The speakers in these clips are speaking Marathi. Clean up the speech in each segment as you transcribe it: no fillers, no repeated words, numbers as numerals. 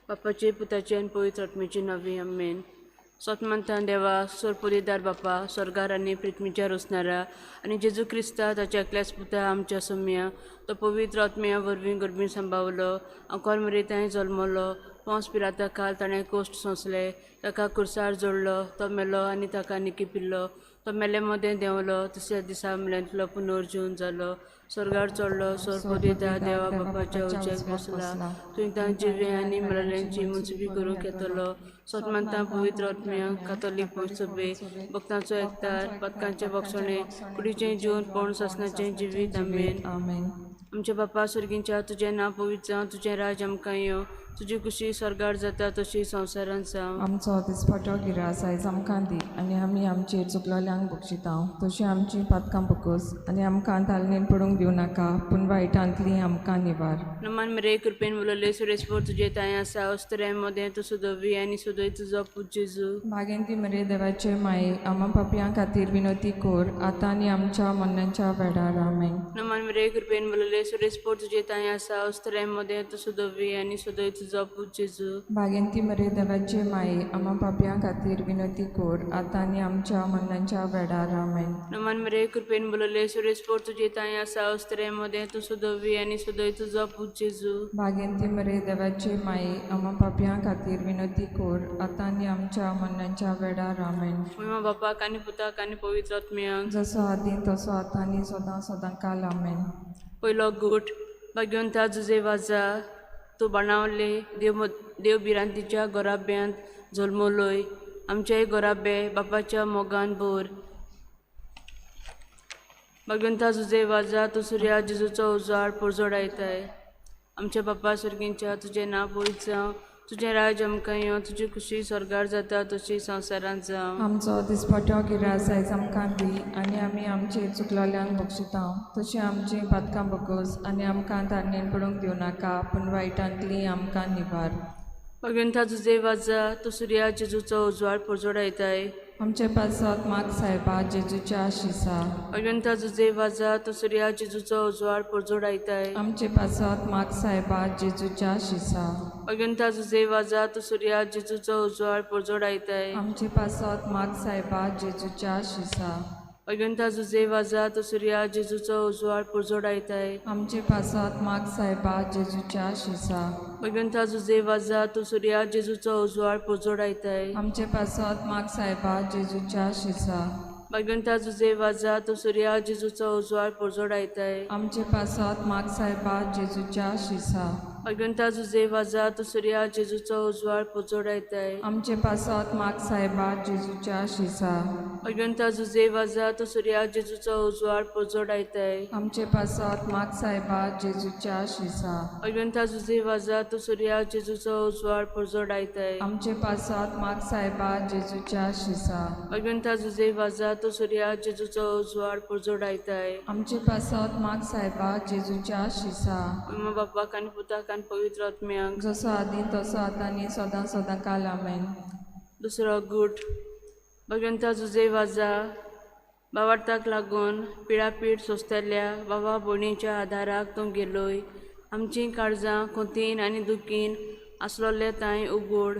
बापाचे पुताचे आणि पवित्र आत्म्याची नवी आमेन. स्वतमंतान देवा सोरपोलीदार बापा स्वर्गार आनी पृथ्वीच्या रोसणारा आनी जेजू क्रिस्ता ताच्या एकल्याच पुता आमच्या सम्या तो पवित्र आत्म्या वरवीं गर्भीन सांबावलो अंकोल मरे ताणें जल्मलो पोंस पिलाता काल ताणें कोश्ट सोंसले ताका कुर्सार जोडलो तो मेलो आनी ताका निकी पिल्लो तो मेले मदें देंवलो तिसऱ्या दिसा मेल्यांतलो पुनर्जीवन जालो स्वर्गार चडलो सोरपोलीदार देवा बापाच्या उज्याक बसला तुवें तां जिवे आनी मेल्यांची मुनसिफी करूंक येतलो स्वतमंतां पवित्र आत्म्या कातोलीक पंचसभे भक्तांचो एकतार पदकांचे बक्षणे कुडीचें जीवन पळोवन ससनाचें जिवीत आमेन. आमच्या बापा सुर्गींच्या तुजें नांव पवित्र जावं तुजें राज आमकां यो तुजी खुशी स्वर्गार जाता तशी संवसारांत जावं. आमचो दिसपटो गिरास आयज आमकां दी आनी आमी आमचेर चुकलोल्यांक बक्षितांव तशी आमची पातकां बकोस आनी आमकां तालनेन पडूंक दिवं नाका पूण वायटांतली आमकां निवार. नमान मरे कृपेन उलयले सुरेस्पोर तुजे ताय आसा अस्तरे मदें तूं सुदोवी आनी सुदय तुजो पूज जेजू. भागेंती मरे देवाचे माये आमा पापयां खातीर विनोती कोर आतां आनी आमच्या मरणाच्या वेळार आमेन. नमान मरे कृपेन उलयले सुरेस्पोर तुजे ताय आसा अस्तरे मदें तूं सुदोवी आनी सुदय तुजो पूज जेजू. भागेंती मरे देवाचे माये आमा पापयां खातीर विनोती कोर आतां आनी आमच्या मरणाच्या वेळार आमेन. नमान मरे कृपेन उलयले सुरेस्पोर तुजे ताय आसा अस्तरे मदें तूं सुदोवी आनी सुदय तुजो पूज जेजू. भागेंती मरे देवाचे माये आमा पापयां खातीर विनोती कोर आतां आनी आमच्या मरणाच्या वेळार आमेन. महिमा बापाक आनी पुताक आनी पवित्र आत्म्याक जसो आदीं तसो आतां आनी सदां सदांकाल आमेन. पयलो गूट भाग्यवंता जुजे वाजा तूं बाणावले देव बिरांतीच्या गोराब्यांत जल्मलोय आमचेय गोराबे बापाच्या मोगान बोर. भाग्यवंता जुजे वाजा तूं सुर्या जेजूचो उजवाड परजोड आयताय आमच्या बापा सुर्गींच्या तुजें नांव पवित्र जावं तुजें राज आमकां यो तुजी खुशी स्वर्गार जाता तशी संवसारांत जावं. आमचो दिसपटो गिरास आयज आमकां दी आनी आमी आमचेर चुकलोल्यांक बक्षितांव तशी आमची पातकां बकोस आनी आमकां तारणेन पडूंक दिवं नाका पूण वायटांतली आमकां निवार. भगवंता तुजे वाजा तूं सुर्या जेजूचो उजवाड परजोड आयताय आमचे पासत माग सायबा जेजूच्या शिसा. भगवंता तुजे वाजा तूं सुर्या जेजूचो उजवाड परजोड आयताय आमचे पासत माग सायबा जेजूच्या शिसा. भगवंता तुजे वाजा तूं सुर्या जेजूचो उजवाड परजोड आयताय आमचे पासत माग सायबा जेजूच्या शिसा. भगवंता तुजे वाजा तूं सुर्या जेजूचो उजवाड परजोड आयताय आमचे पासत माग सायबा जेजूच्या शिसा. भगवंता तुजे वाजा तूं सुर्या जेजूचो उजवाड परजोड आयताय आमचे पासत माग सायबा जेजूच्या शिसा. भगवंता तुजे वाजा तूं सुर्या जेजूचो उजवाड परजोड आयताय आमचे पासत माग सायबा जेजूच्या शिसा. भगवंता तुजे वाजा तूं सुर्या जेजूचो उजवाड परजोड आयताय आमचे पासत माग सायबा जेजूच्या शिसा. भगवंता तुजे वाजा तूं सुर्या जेजूचो उजवाड परजोड आयताय आमचे पासत माग सायबा जेजूच्या शिसा. भगवंता तुजे वाजा तूं सुर्या जेजूचो उजवाड परजोड आयताय आमचे पासत माग सायबा जेजूच्या शिसा. भगवंता तुजे वाजा तूं सुर्या जेजूचो उजवाड परजोड आयताय आमचे पासत माग सायबा जेजूच्या शिसा. महिमा बापाक आनी पुताक आनी पवित्र आत्म्याक जसो आदीं तसो आतां आनी सदां सदांकाल आमेन. दुसरो गूट भगवंता तुजे वाजा भावार्थाक लागून पिडापीड सोंसतल्या भावा भयणीच्या आदाराक तूं गेलोय आमचीं काळजां खोतीन आनी दुखीन आसलोले तांय उगोड.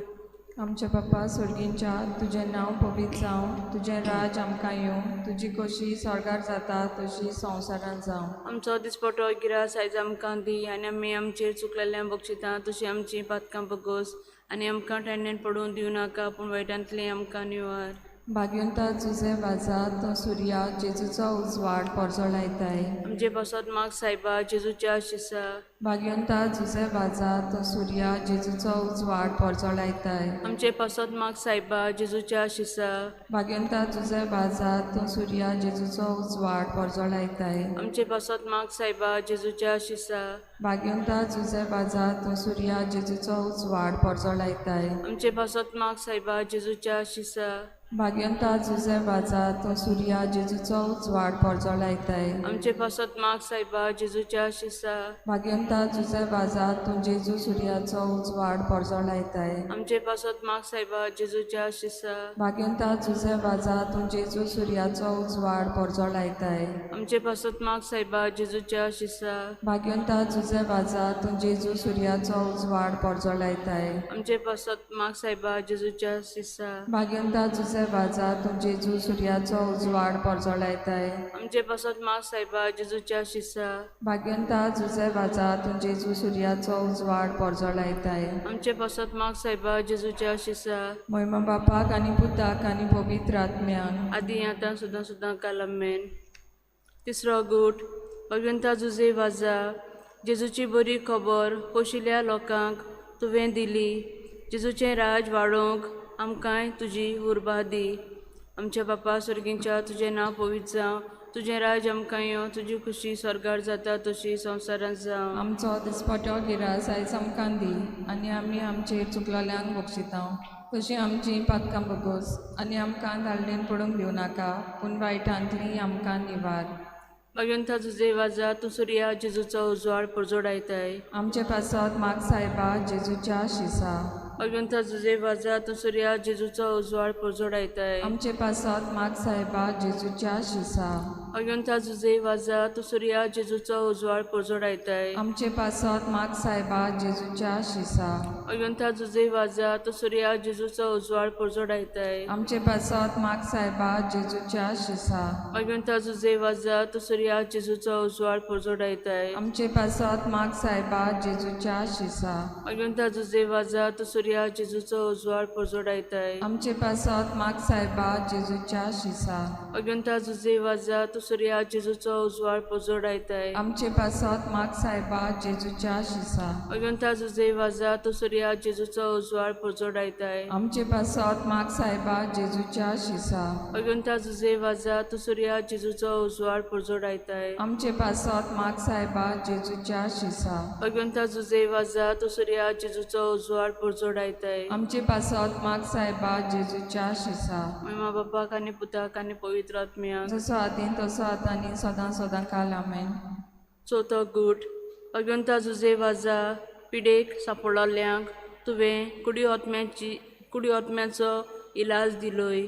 आमचे बापा सुर्गींच्या तुजें नांव पवित्र जावं तुजें राज आमकां येवं तुजी खोशी स्वर्गार जाता तशी संवसारांत जावं. आमचो दिसपटो गिरास आयज आमकां दी आनी आमी आमचेर चुकलेल्यांक बक्षितां तशी आमची पातकां बगोस आनी आमकां टेन्नेन पडून दिवं नाका पूण वायटांतली आमकां निवार. भाग्यवंता तुजे वाजा तो सुर्या जेजूचो उजवाड परजोड आयताय आमचे पासत माग सायबा जेजूच्या शिसा. भाग्यवंता तुजे वाजा तो सुर्या जेजूचो उजवाड परजोड आयताय आमचे पासत माग सायबा जेजूच्या शिसा. भाग्यवंता तुजे वाजा तो सुर्या जेजूचो उजवाड परजोड आयताय आमचे पासत माग सायबा जेजूच्या शिसा. भाग्यवंता तुजे वाजा तो सुर्या जेजूचो उजवाड परजोड आयताय आमचे पासत माग सायबा जेजूच्या शिसा. भाग्यवंता जुजे वाजा तो सुर्या जेजूचो उजवाड परजो लायताय आमचे पासत माग सायबा जेजूच्या शिसा भाग्यवंता जुजे वाजा तूं जेजू सुर्याचो उजवाड परजो लायताय आमचे पासत माग सायबा जेजूच्या शिसा भाग्यवंता जुजे वाजा तूं जेजू सुर्याचो उजवाड परजो लायताय आमचे पासत माग सायबा जेजूच्या शिसा भाग्यवंता जुजे वाजा तूं जेजू सुर्याचो उजवाड परजो लायताय आमचे पासत माग सायबा जेजूच्या शिसा भाग्यवंता जुजे वाजा तूं जेजू सुर्याचो उजवाड परजो लायताय आमचे पासत माग सायबा जेजूच्या शिसा भाग्यवंता जुजे वाजा तूं जेजू सुर्याचो उजवाड परजो लायताय आमचे पासत माग सायबा जेजूच्या शिसा महिमा बापाक आनी पुताक आनी पवित्र आत्म्याक आदी आतां सुद्दां सुद्दां कालमेन तिसरो गूट भगवंता जुजे वाजा जेजूची बरी खबर पोशिल्ल्या लोकांक तुवें दिली जेजूचें राज वाडोवंक आमकांय तुजी उर्बा दी आमच्या बापा सर्गींच्या तुजें नांव पवित्र जावं तुजें राज आमकां यो तुजी खुशी स्वर्गार जाता तशी संवसारांत जावं आमचो दिसपटो गिरास आयज आमकां दी आनी आमी आमचेर चुकलोल्यांक बक्षिता तशी आमची पातकां बगोस आनी आमकां धाडणेन पडूंक दिवं नाका पूण वायटांतली आमकां निवार भगवंता जुजे वाजा तूं सुर्या जेजूचो उजवाड परजोडायताय आमचे पासत माग सायबा जेजूच्या शिसा भगवंता जुजे वाजा तूं सुर्या जेजूचो उजवाड परजोडायताय आमचे पासत माग सायबा जेजूच्या शिसा भगवंता जुजे वाजा तूं सुर्या जेजूचो उजवाड परजोडायताय आमचे पासत माग सायबा जेजूच्या शिसा भगवंता जुजे वाजा तूं सुर्या जेजूचो उजवाड परजोडायताय आमचे पासत माग सायबा जेजूच्या शिसा भगवंता जुजे वाजा तूं सुर्या जेजूचो उजवाड परजोडायताय आमचे पासत माग सायबा जेजूच्या शिसा भगवंता जुजे वाजा तूं सुर्या जेजूचो उजवाड परजोडायताय आमचे पासत माग सायबा जेजूच्या शिसा भगवंता जुजे वाजा तूं सुर्या जेजूचो उजवाड परजोडायताय आमचे पासत माग सायबा जेजूच्या शिसा भगवंता जुजे वाजा तूं सुर्या जेजूचो उजवाड परजोडायताय आमचे पासत माग सायबा जेजूच्या शिसा भगवंता जुजे वाजा तूं सुर्या जेजूचो उजवाड परजोडायताय आमचे पासत माग सायबा जेजूच्या शिसा भगवंता जुजे वाजा तूं सुर्या जेजूचो उजवाड परजोडायताय आमचे पासत माग सायबा जेजूच्या शिसा महिमा बापाक आनी पुताक आनी पवित्र आत्म्याक जसो आदीन तसो आतांनी सदां सदां काल आमेन चवथो गूट भगवंता जुजे वाजा पिडेक सांपडलोल्यांक तुवें कुडी आत्म्याचो इलाज दिलोय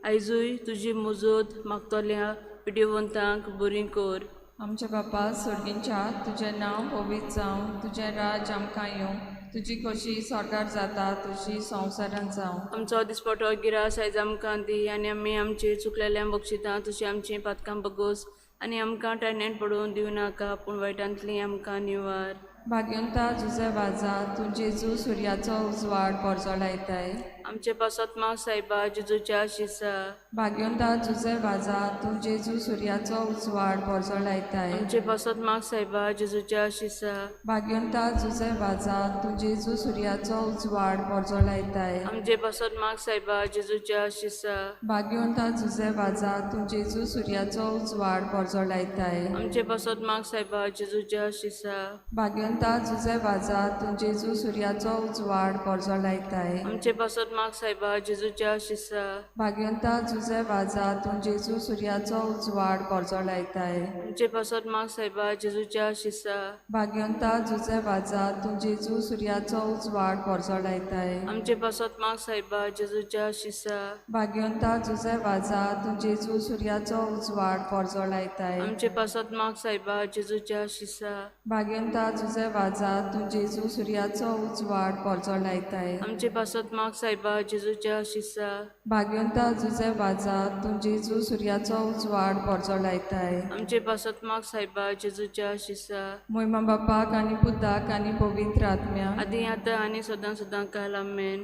आयजूय तुजी मुजत मागतोल्या पिडेवंतांक बरी कर आमचे बापा सर्गींच्या तुजें नांव पवित्र जावं तुजें राज आमकां येवं तुजी कशी स्वर्गार जाता तशी संवसारांत जावं आमचो दिसपटो गिरास आयज आमकां दी आनी आमी आमचेर चुकलेल्यांक बक्षिता तशी आमची पातकां बगोस आनी आमकां टायण्यान पडोवन दिवं नाका पूण वायटांतली आमकां निवार भाग्यवंता जुजे वाजा तूं जेजू सुर्याचो उजवाड परजो लायताय आमचे पासत माग सायबा जेजूच्या शिसा भाग्यवंता जुजे वाजा तूं जेजू सुर्याचो उजवाड परजो लायताय आमचे पासत माग सायबा जेजूच्या शिसा भाग्यवंता जुजे वाजा तूं जेजू सुर्याचो उजवाड परजो लायताय आमचे पासत माग सायबा जेजूच्या शिसा भाग्यवंता जुजे वाजा तूं जेजू सुर्याचो उजवाड परजो लायताय आमचे पासत माग सायबा जेजूच्या शिसा भाग्यवंता जुजे वाजा तूं जेजू सुर्याचो उजवाड परजो लायताय आमचे पासत माग सायबा जेजूच्या शिसा भाग्यवंता जुजे वाजा तूं जेजू सुर्याचो उजवाड परजो लायताय आमचे पासत माग सायबा जेजूच्या शिसा भाग्यवंता जुजे वाजा तूं जेजू सुर्याचो उजवाड परजो लायताय आमचे पासत माग सायबा जेजूच्या शिसा भाग्यवंता जुजे वाजा तूं जेजू सुर्याचो उजवाड परजो लायताय आमचे पासत माग सायबा जेजूच्या शिसा भाग्यवंता जुजे वाजा तूं जेजू सुर्याचो उजवाड परजो लायताय आमचे पासत माग सायबा जेजूच्या शिसा भाग्यवंता जुजे वाजा तूं जेजू सुर्याचो उजवाड परजो लायताय आमचे पासत माग सायबा जेजूच्या शिसा महिमा बापाक आनी पुताक आनी पवित्र आत्म्याक आदी आतां आनी सदां सदां काल आमेन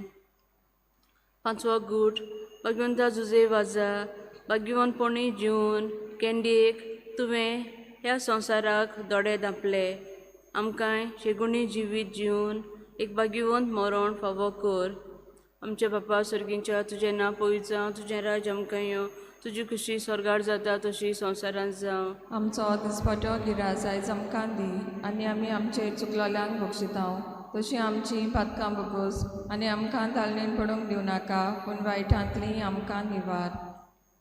पांचवो गूट भगवंता जुजे वाजा भाग्यवंतपणी जिवन केंडेक तुवें ह्या संवसाराक दोडे धांपले आमकांय शेगुणी जिवीत जिवन एक भाग्यवंत मरण फावो कर आमच्या बापा सर्गींच्या तुजें नांव पवित्र जावं तुजें राज आमकां यो तुजी खुशी स्वर्गार जाता तशी संवसारांत जावं आमचो दिसपटो गिरास आयज आमकां दी आनी आमी आमचेर चुकलोल्यांक बक्षिता तशीं आमचीं पातकां बगूस आनी आमकां ताळणेन पडूंक दिवं नाका पूण वायटांतलीं आमकां निवार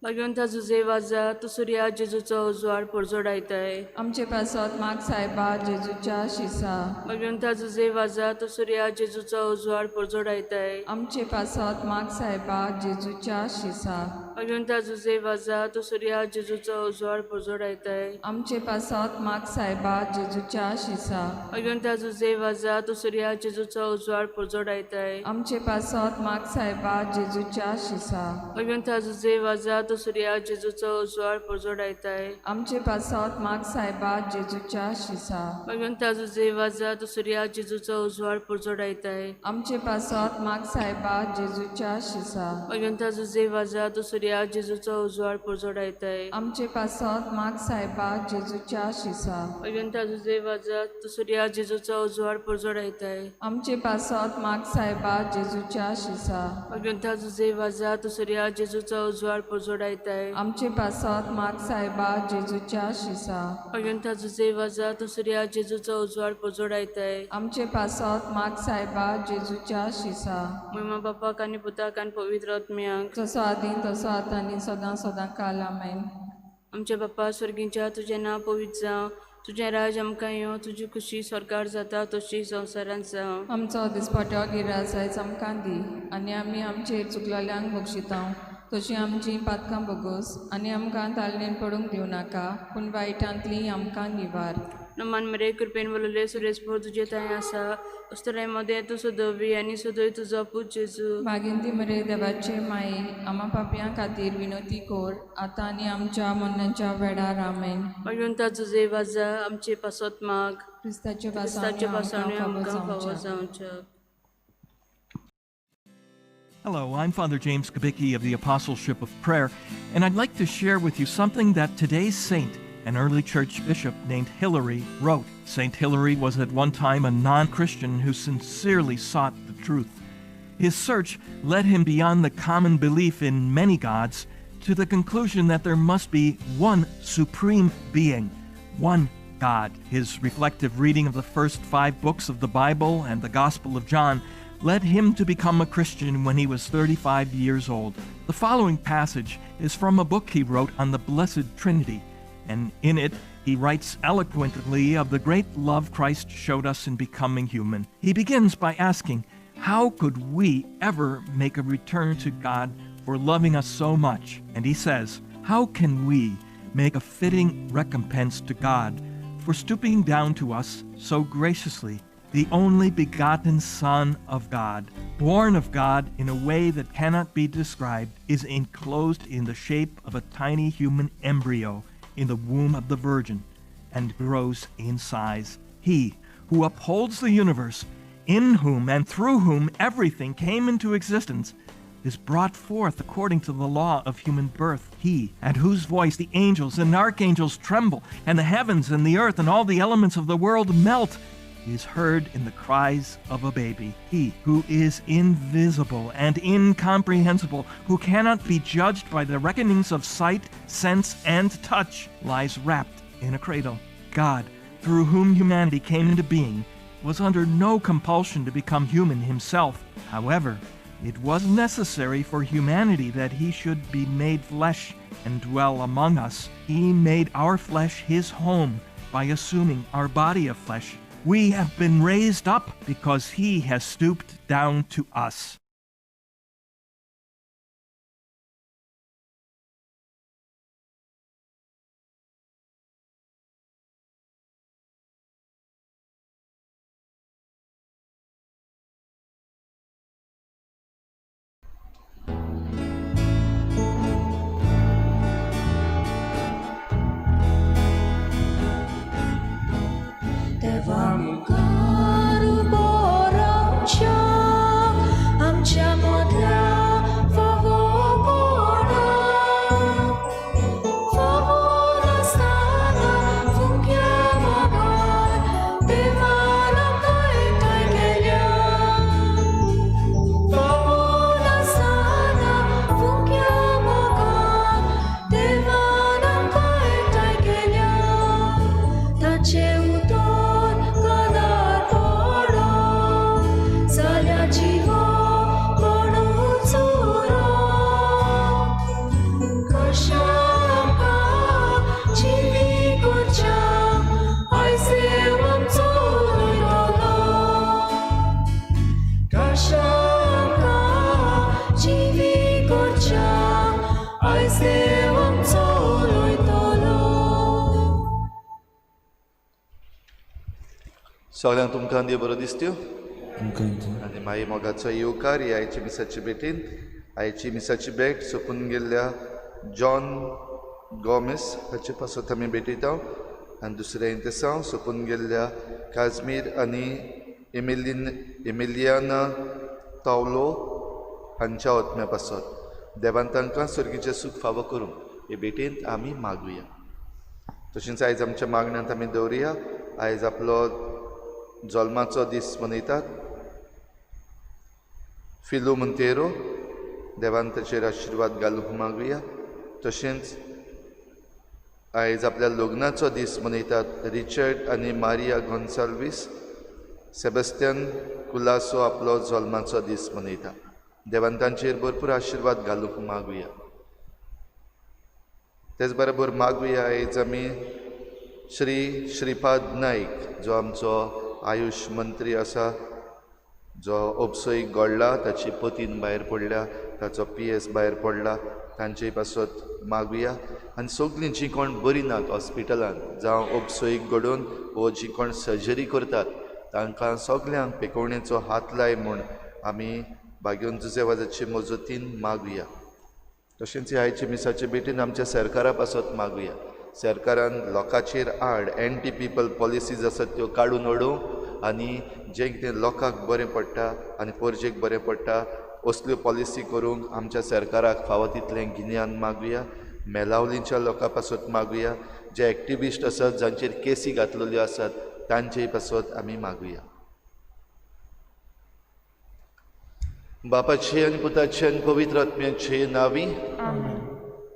भगवंता जुजे वाजा तू सुर्या जेजूचो उजवाड परजोड आयताय आमचे पासत माग सायबा जेजूच्या शिसा भगवंता जुजे वाजा तू सुर्या जेजूचो उजवाड परजोड आयताय आमचे पासत माग सायबा जेजूच्या शिसा भगवंता जुजे वाजा तू सुर्या जेजूचो उजवाड परजोड आयताय आमचे पासत माग सायबा जेजूच्या शिसा भगवंता जुजे वाजा तू सुर्या जेजूचो उजवाड परजोड आयताय आमचे पासत माग सायबा जेजूच्या शिसा भगवंता जुजे वाजा तू सुर्या जेजूचो उजवाड परजोड आयताय आमचे पासत माग सायबा जेजूच्या शिसा भगवंता जुजे वाजा तू सुर्या जेजूचो उजवाड परजोड आयताय आमचे पासत माग सायबा जेजूच्या शिसा भगवंता जुजे वाजा तू सुर्या जेजूचो उजवाड परजोड आयताय आमचे पासत माग सायबा जेजूच्या शिसा भगवंता जुजे वाजा तू सुर्या जेजूचो उजवाड परजोड आयताय आमचे पासत माग सायबा जेजूच्या शिसा भगवंता जुजे वाजा तू सुर्या जेजूचो उजवाड परजोड आयताय आमचे पासत माग सायबा जेजूच्या शिसा भगवंता जुजे वाजा तू सुर्या जेजूचो उजवाड परजोड आयताय आमचे पासत माग सायबा जेजूच्या शिसा महिमा बापाक आनी पुताक आनी पवित्र आत्म्याक जसो आदीं तसो आतां आनी सदां सदां काल आमेन आमचे बाप्पा स्वर्गींच्या तुजें नांव पवित्र जावं तुजें राज आमकां येवं तुजी खुशी सरकार जाता तशी संवसारांत जावं आमचो दिसपट्टो गिरास आयज आमकां दी आनी आमी आमचेर चुकलेल्यांक बक्षितां तशीं आमचीं पातकां बगूस आनी आमकां ताळणेन पडूंक दिवं नाका पूण वायटांतलीं आमकां निवार नमान मरे कृपेन वलोले सुरेश भोव तुजे थंय आसा उस्तराय मदें तूं सोदोवी आनी सोदोय तुजो पूत जेजू मागिंदी मरे देवाचे माये आमा पापयां खातीर विनोती कोर आतां आनी आमच्या मरणाच्या वेळार आमेन भगवंता जुजे वाजा आमचे पासत माग क्रिस्ताचे क्रिस्ताचे पासवणे आमकां फावो पासवणे जावचो Hello, I'm Father James Kubicki of the Apostleship of Prayer, and I'd like to share with you something that today's saint, an early church bishop named Hilary, wrote. Saint Hilary was at one time a non-Christian who sincerely sought the truth. His search led him beyond the common belief in many gods to the conclusion that there must be one supreme being, one God. His reflective reading of the first 5 books of the Bible and the Gospel of John led him to become a Christian when he was 35 years old. The following passage is from a book he wrote on the Blessed Trinity, and in it he writes eloquently of the great love Christ showed us in becoming human. He begins by asking, how could we ever make a return to God for loving us so much? And he says, how can we make a fitting recompense to God for stooping down to us so graciously? The only begotten Son of God, born of God in a way that cannot be described, is enclosed in the shape of a tiny human embryo in the womb of the Virgin and grows in size. He who upholds the universe, in whom and through whom everything came into existence, is brought forth according to the law of human birth. He, at whose voice the angels and archangels tremble, and the heavens and the earth and all the elements of the world melt, is heard in the cries of a baby. He who is invisible and incomprehensible, who cannot be judged by the reckonings of sight, sense, and touch, lies wrapped in a cradle. God, through whom humanity came into being, was under no compulsion to become human himself. However, it was necessary for humanity that he should be made flesh and dwell among us. He made our flesh his home by assuming our body of flesh. We have been raised up because he has stooped down to us. Te wam karu borącia, am सगळ्यांक तुमकां देव बरो दिसत्यो तुमकां आनी मागीर मोगाचो येवकार ही आयची मिसाची भेटीन आयची मिसाची भेट सोंपून गेल्ल्या जॉन गॉमेस हाचे पासत आमी भेटयता आनी दुसऱ्या इंतेसांव सोंपून गेल्ल्या काजमीर आनी एमिलियाना तावलो हांच्या ओतम्या पासत देवान तांकां सर्गीचें सूख फावो करूं हे भेटेंत आमी मागुया. तशेंच आयज आमच्या मागण्यांत आमी दवरुया. आयज आपलो जल्माचो दीस मनयतात फिलो मोंतेरो, देवान ताचेर आशिर्वाद घालूंक मागुया. तशेंच आयज आपल्या लग्नाचो दीस मनयतात रिचर्ड आनी मारिया गोन्साल्वीस. सेबस्टियन कुलासो आपलो जल्माचो दीस मनयता. देवान तांचेर भरपूर आशिर्वाद घालूंक मागुया. तेच बरोबर मागुया आयज आमी श्रीपाद नाईक जो आमचो आयुश मंत्री आसा, जो ओबसोईक घडला, ताची पतीन भायर पडल्या, ताचो PS भायर पडला, तांचे पासत मागुया. आनी सगळीं जीं कोण बरीं नात हॉस्पिटलांत जावं ओबसोईक घडोवन वो जीं कोण सर्जरी करतात तांकां सगल्यांक पेकोवणेचो हात लाय म्हूण आमी भाग्योन जुजेवाजाचे मजतीन मागुया. तशेंच आयचे मिसाचे भेटीन आमच्या सरकारा पासत मागुया. सरकारान लोकांचेर आड एंटी पीपल पॉलिसीज आसात त्यो काडून उडोवं आनी जें कितें लोकांक बरें पडटा आनी परजेक बरें पडटा असल्यो पॉलिसी करूंक आमच्या सरकाराक फावो तितलें गिन्यान मागुया. मेलावलींच्या लोकां पासत मागुया. जे एक्टिविस्ट आसात जांचेर केसी घातलेल्यो आसात तांचेय पासत आमी मागुया. बापाचे आनी पुताचे आनी पवित्र आत्म्याचे नांवी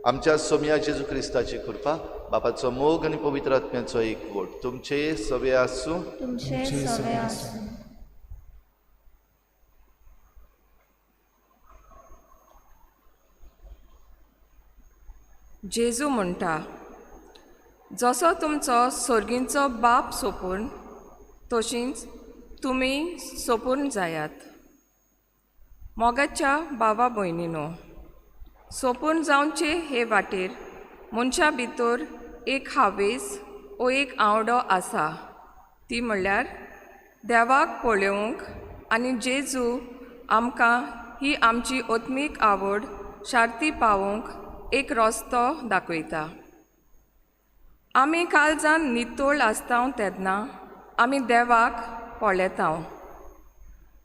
आमच्या सोम्या जेजू क्रिस्ताची कृपा, बापाचो मोग आनी पवित्र आत्म्याचो एकवट तुमचे सवे आसूं. जेजू म्हणटा, जसो तुमचो सर्गींचो बाप सोपून तशींच तुमी सोपून जायात. मोगाच्या भावा भयणीनो, सोपून जावचे हे वाटेर मनशा भितर एक हावेस ओ एक आवडो आसा. ती म्हणल्यार देवाक पळोवंक आनी जेजू आमकां ही आमची ओत्मीक आवड शार्ती पावोवंक एक रस्तो दाखयता. आमी काळजान नितोळ आसताव तेन्ना आमी देवाक पळयताव.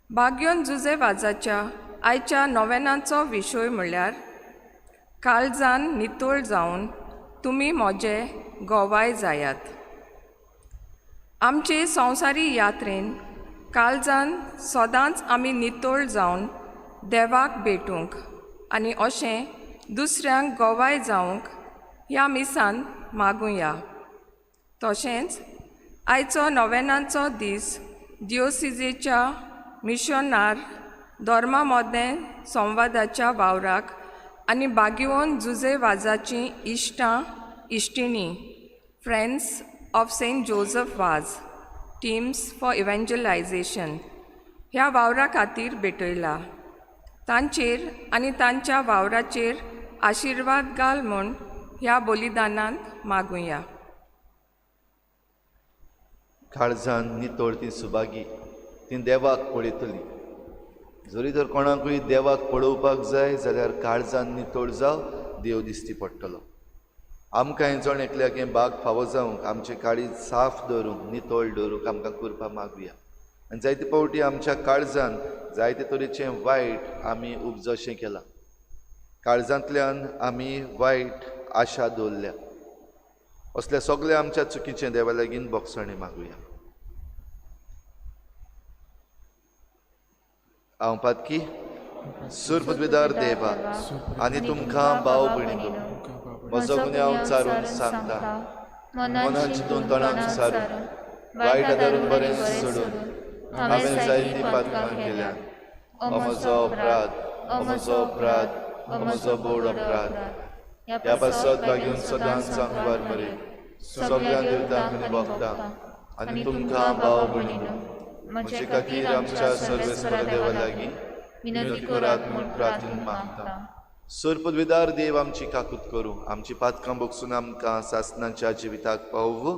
भाग्योन जुजेवाजाच्या आयच्या नोवेनाचो विशय म्हणल्यार काळजान नितोळ जावन तुमी म्हजे गोवाय जायात. आमचे संवसारी यात्रेन काळजान सदांच आमी नितोळ जावन देवाक भेटूंक आनी अशें दुसऱ्यांक गोवाय जावंक ह्या मिसान मागुया. तशेंच आयचो नोवेनाचो दीस दिओसिजेच्या मिशनार धर्मा मोदें संवादाच्या वावराक आनी बागीवन जुजेवाजाचीं इश्टां इश्टिणी फ्रेंड्स ऑफ सेंट जोझफ वाज टीम्स फॉर इव्हेंजलायझेशन ह्या वावरा खातीर भेटयला. तांचेर आनी तांच्या वावराचेर आशिर्वाद घाल म्हूण ह्या बलिदानांत मागुया. काळजान नितोळ ती सुभागी, ती देवाक पळयतली. जरी तर कोणाकूय देवाक पळोवपाक जाय जाल्यार काळजान नितोळ जाव, देव दिसती पडटलो. आमकां हे जण एकल्याक हें भाग फावो जावंक आमचें काळीज साफ दवरूंक नितोळ दवरूंक आमकां कृपा मागुया. आनी जायते फावटी आमच्या काळजान जायते तरेचें वायट आमी उपजशें केलां. काळजांतल्यान आमी वायट आशा दवरल्या. असल्या सगळ्या आमच्या चुकीचें देवा लागीं बोगसणी मागुया. हांव पातकी सुरपदविदार देवा आनी तुमकां भाव भयणीनो, म्हजो गुन्हे हांव चारून सांगता. मनान चिंतून तोंडान विचारून वायट आदारून बरें सोडून हांवें जायतीं पातकां केल्यात. हो म्हजो अपराध, हो म्हजो बोड अपराध. ह्या पासत भाग्यून सदांच सांगवार मरे सगळ्या देवतांक आनी भक्तांक आनी तुमकां भाव भयणीनो, म्हजे खातीर आमच्या सर्वेस्वर देवा लागीं विनंती करात म्हूण प्रार्थना मागता. सुरपदविदार देव आमची काकूत करूं, आमची पातकां बोगसून आमकां सासणाच्या जिविताक पावूं.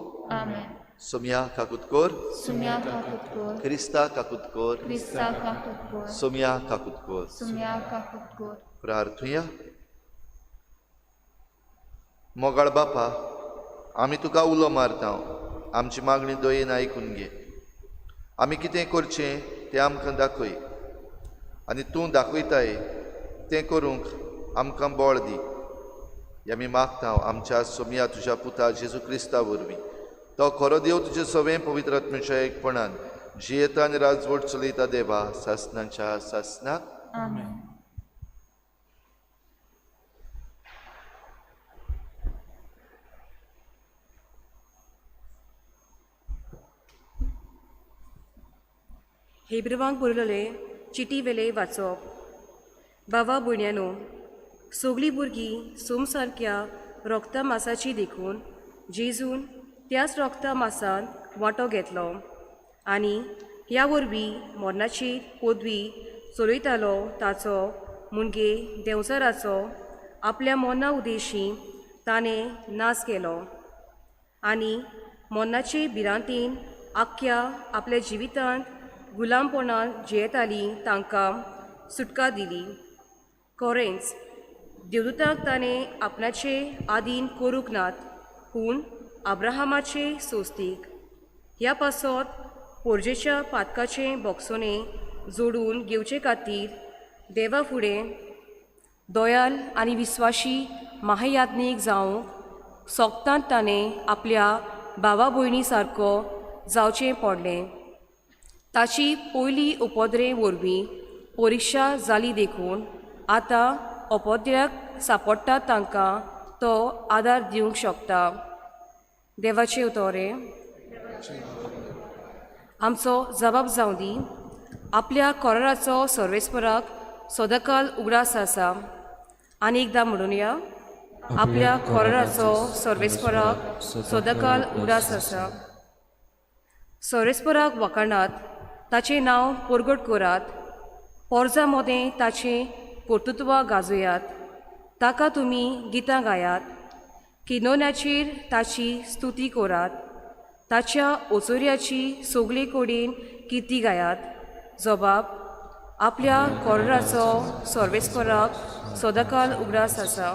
Sumia Kakutkor, Sumia Kakutkor, Krista Kakutkor, Krista Kakutkor, Sumia Kakutkor. Sumia Kakutkor. प्रार्थुया. मोगाळ बापा, आमी तुका उलो मारता, आमची मागणी दयेन आयकून घे. आमी कितें करचें तें आमकां दाखय आनी तूं दाखयताय तें करूंक आमकां बळ दी. आमी मागता आमच्या सोमया तुज्या पुता जेजू क्रिस्ता वरवीं. तो खरो देव तुजे सवें पवित्र आत्म्याच्या एकपणान जियेता आनी राजवट चलयता देवा सासनाच्या सासनाक. Amen. हेब्रिवांक बरयलेले चिटी वेले वाचप. बाबा भयण्यांनो, सगळीं भुरगीं सोम सारक्या रोगता मासाची देखून जेजून त्याच रोगता मासान वांटो घेतलो आनी ह्या वरवीं मरणाची पदवी चलयतालो ताचो मुणगे देंवचाराचो आपल्या मना उद्देशी ताणें नाश केलो आनी मरणाचे भिरांतीन आख्या आपल्या जिवितांत गुलामपणान जियेतालीं तांकां सुटका दिली. खरेंच देवदूतांक ताणें आपणाचे आदीन करूंक नात, पूण अब्राहमाचे सोस्तीक ह्या पासत पोरजेच्या पातकाचें बोगसोणें जोडून घेवचे खातीर देवा फुडें दयाल आनी विस्वाशी महायात्नीक जावंक सोगतांत ताणें आपल्या भावा भयणी सारको जावचें पडलें. ताची पयली उपद्रे वरवीं परिक्षा जाली देखून आतां उपद्र्याक सांपडटा तांकां तो आदार दिवंक शकता. देवाचे उतोरे. आमचो जबाब जावं दी. आपल्या कोराराचो सर्वेस्पराक सदांकाल उगडास आसा. आनी एकदां म्हणून या. आपल्या कोराराचो सर्वेस्पराक सदांकाल उगडास आसा. सर्वेस्पराक वखाणात, ताचें नांव परगट करात. पोरजा मोदें ताचें कर्तृत्व गाजोयात. ताका तुमी गितां गायात. किनोन्याचेर ताची स्तुती करात. ताच्या ओचोऱ्याची सगळे कडेन किर्ती गायात. जबाब. आपल्या कोराराचो सर्वेस्पराक सदांकाल उगडास आसा.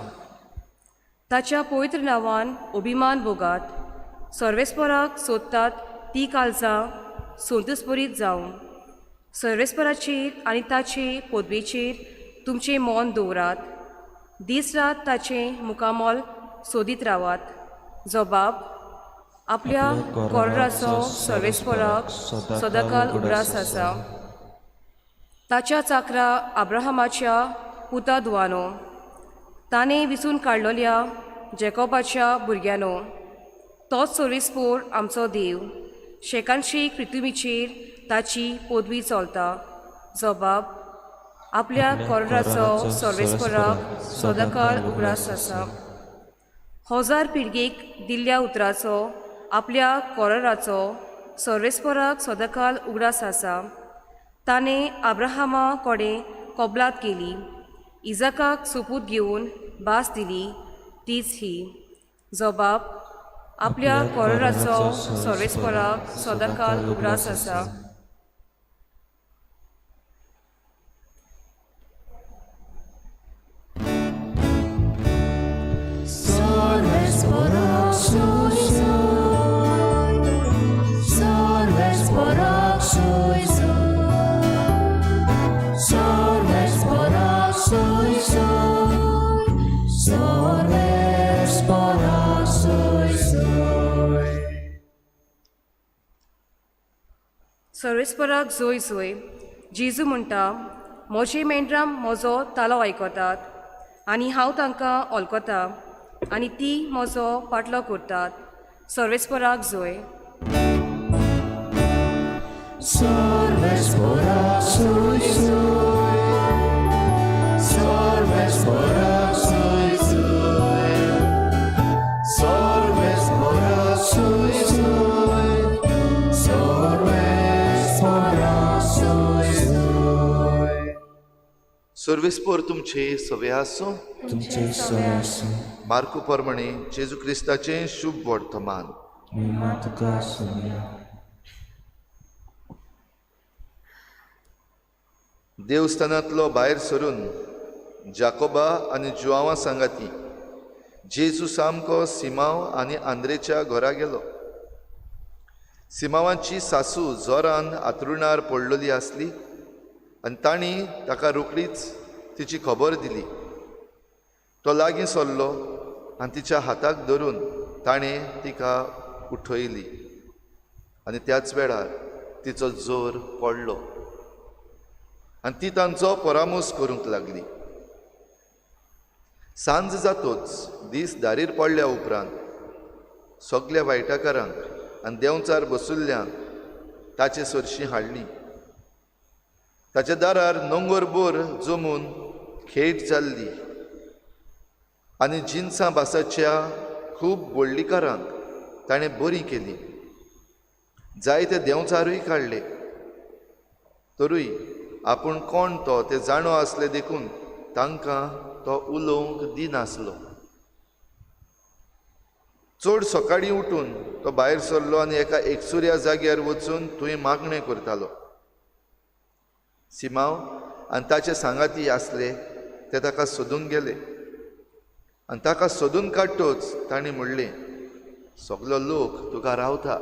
ताच्या पवित्र नांवान अभिमान भोगात. सर्वेस्पराक सोदतात ती काळजां संतस्परीत जावं. सर्वेस्पराचेर आनी ताचे पदवेचेर तुमचें मोन दवरात. दीस रात ताचें मुखामोल सोदीत रावात. जबाब. आपल्या कोराराचो सर्वेस्पराक सदांकाल उगडास आसा. ताच्या चाकरा अब्राहमाच्या पुता दुवानो, ताणें विसून काडलेल्या जॅकोबाच्या भुरग्यानो, तोच सर्वेस्पोर आमचो देव. शेकांची पृथ्वीचेर ताची पदवी चलता. जबाब. आपल्या कोराराचो सर्वेस्पराक सदांकाल उगडास आसा. 1000 पिळगेक दिल्ल्या उतराचो आपल्या कोराराचो सर्वेस्पराक सदांकाल उगडास आसा. ताणें अब्राहमा कडेन कबलात केली. इजाकाक सोपूत घेवन भास दिली, तीच ही. जबाब. आपल्या कोराराचो सर्वेस्पराक सदांकाल उगडास आसा. सर्वेस्पराक जोय जोय. जेजू म्हणटा, म्हजे मेंढरां म्हजो तालो आयकतात आनी हांव तांकां ऑलकोता आनी ती म्हजो पाटलो करतात. सर्वेस्पराक जोय. सर्वेस्पराक जोय जोय. सर्वेस्पराक जोय जोय. सर्वेस्पराक जोय जोय. सर्वेस्पराक जोय जोय. सर्वेस्पोर तुमचे सवे आसूं. तुमचे सवे आसूं. मार्कू प्रमाणे जेजू क्रिस्ताचें शुभ वर्तमान. महिमा तुका आसूं. देवस्थानांतलो भायर सरून जाकोबा आनी जुआंवा सांगाती जेजू सामको सिमांव आनी आंद्रेच्या घरा गेलो. सिमांवाची सासू जोरान आंथरुणार पडलेली आसली आनी तांणी ताका रोखडीच तिची खबर दिली. तो लागीं सरलो आनी तिच्या हाताक धरून ताणें तिका उठयली आनी त्याच वेळार तिचो जोर पडलो आनी ती तांचो परामोस करूंक लागली. सांज जातोच दीस दारीर पडल्या उपरांत सगल्या वायटाकारांक आनी देंवचार बसुल्ल्यांक ताचे सरशीं हाडली. ताच्या दारार नोंगरभर जमून खेट जाल्ली आनी जिन्सां भासाच्या खूब बोडलीकारांक ताणें बरीं केलीं. जायते देंवचारूय काडले. तरूय आपूण कोण तो ते जाणो आसले देखून तांकां तो उलोवंक दिनासलो. चड सकाळीं उठून तो भायर सरलो आनी एका एकसुऱ्या जाग्यार वचून थंय मागणें करतालो. सिमांव आनी ताचे सांगाती आसले ते ताका सोदूंक गेले आनी ताका सोदून काडटोच ताणें म्हणलें, सगलो लोक तुका रावता.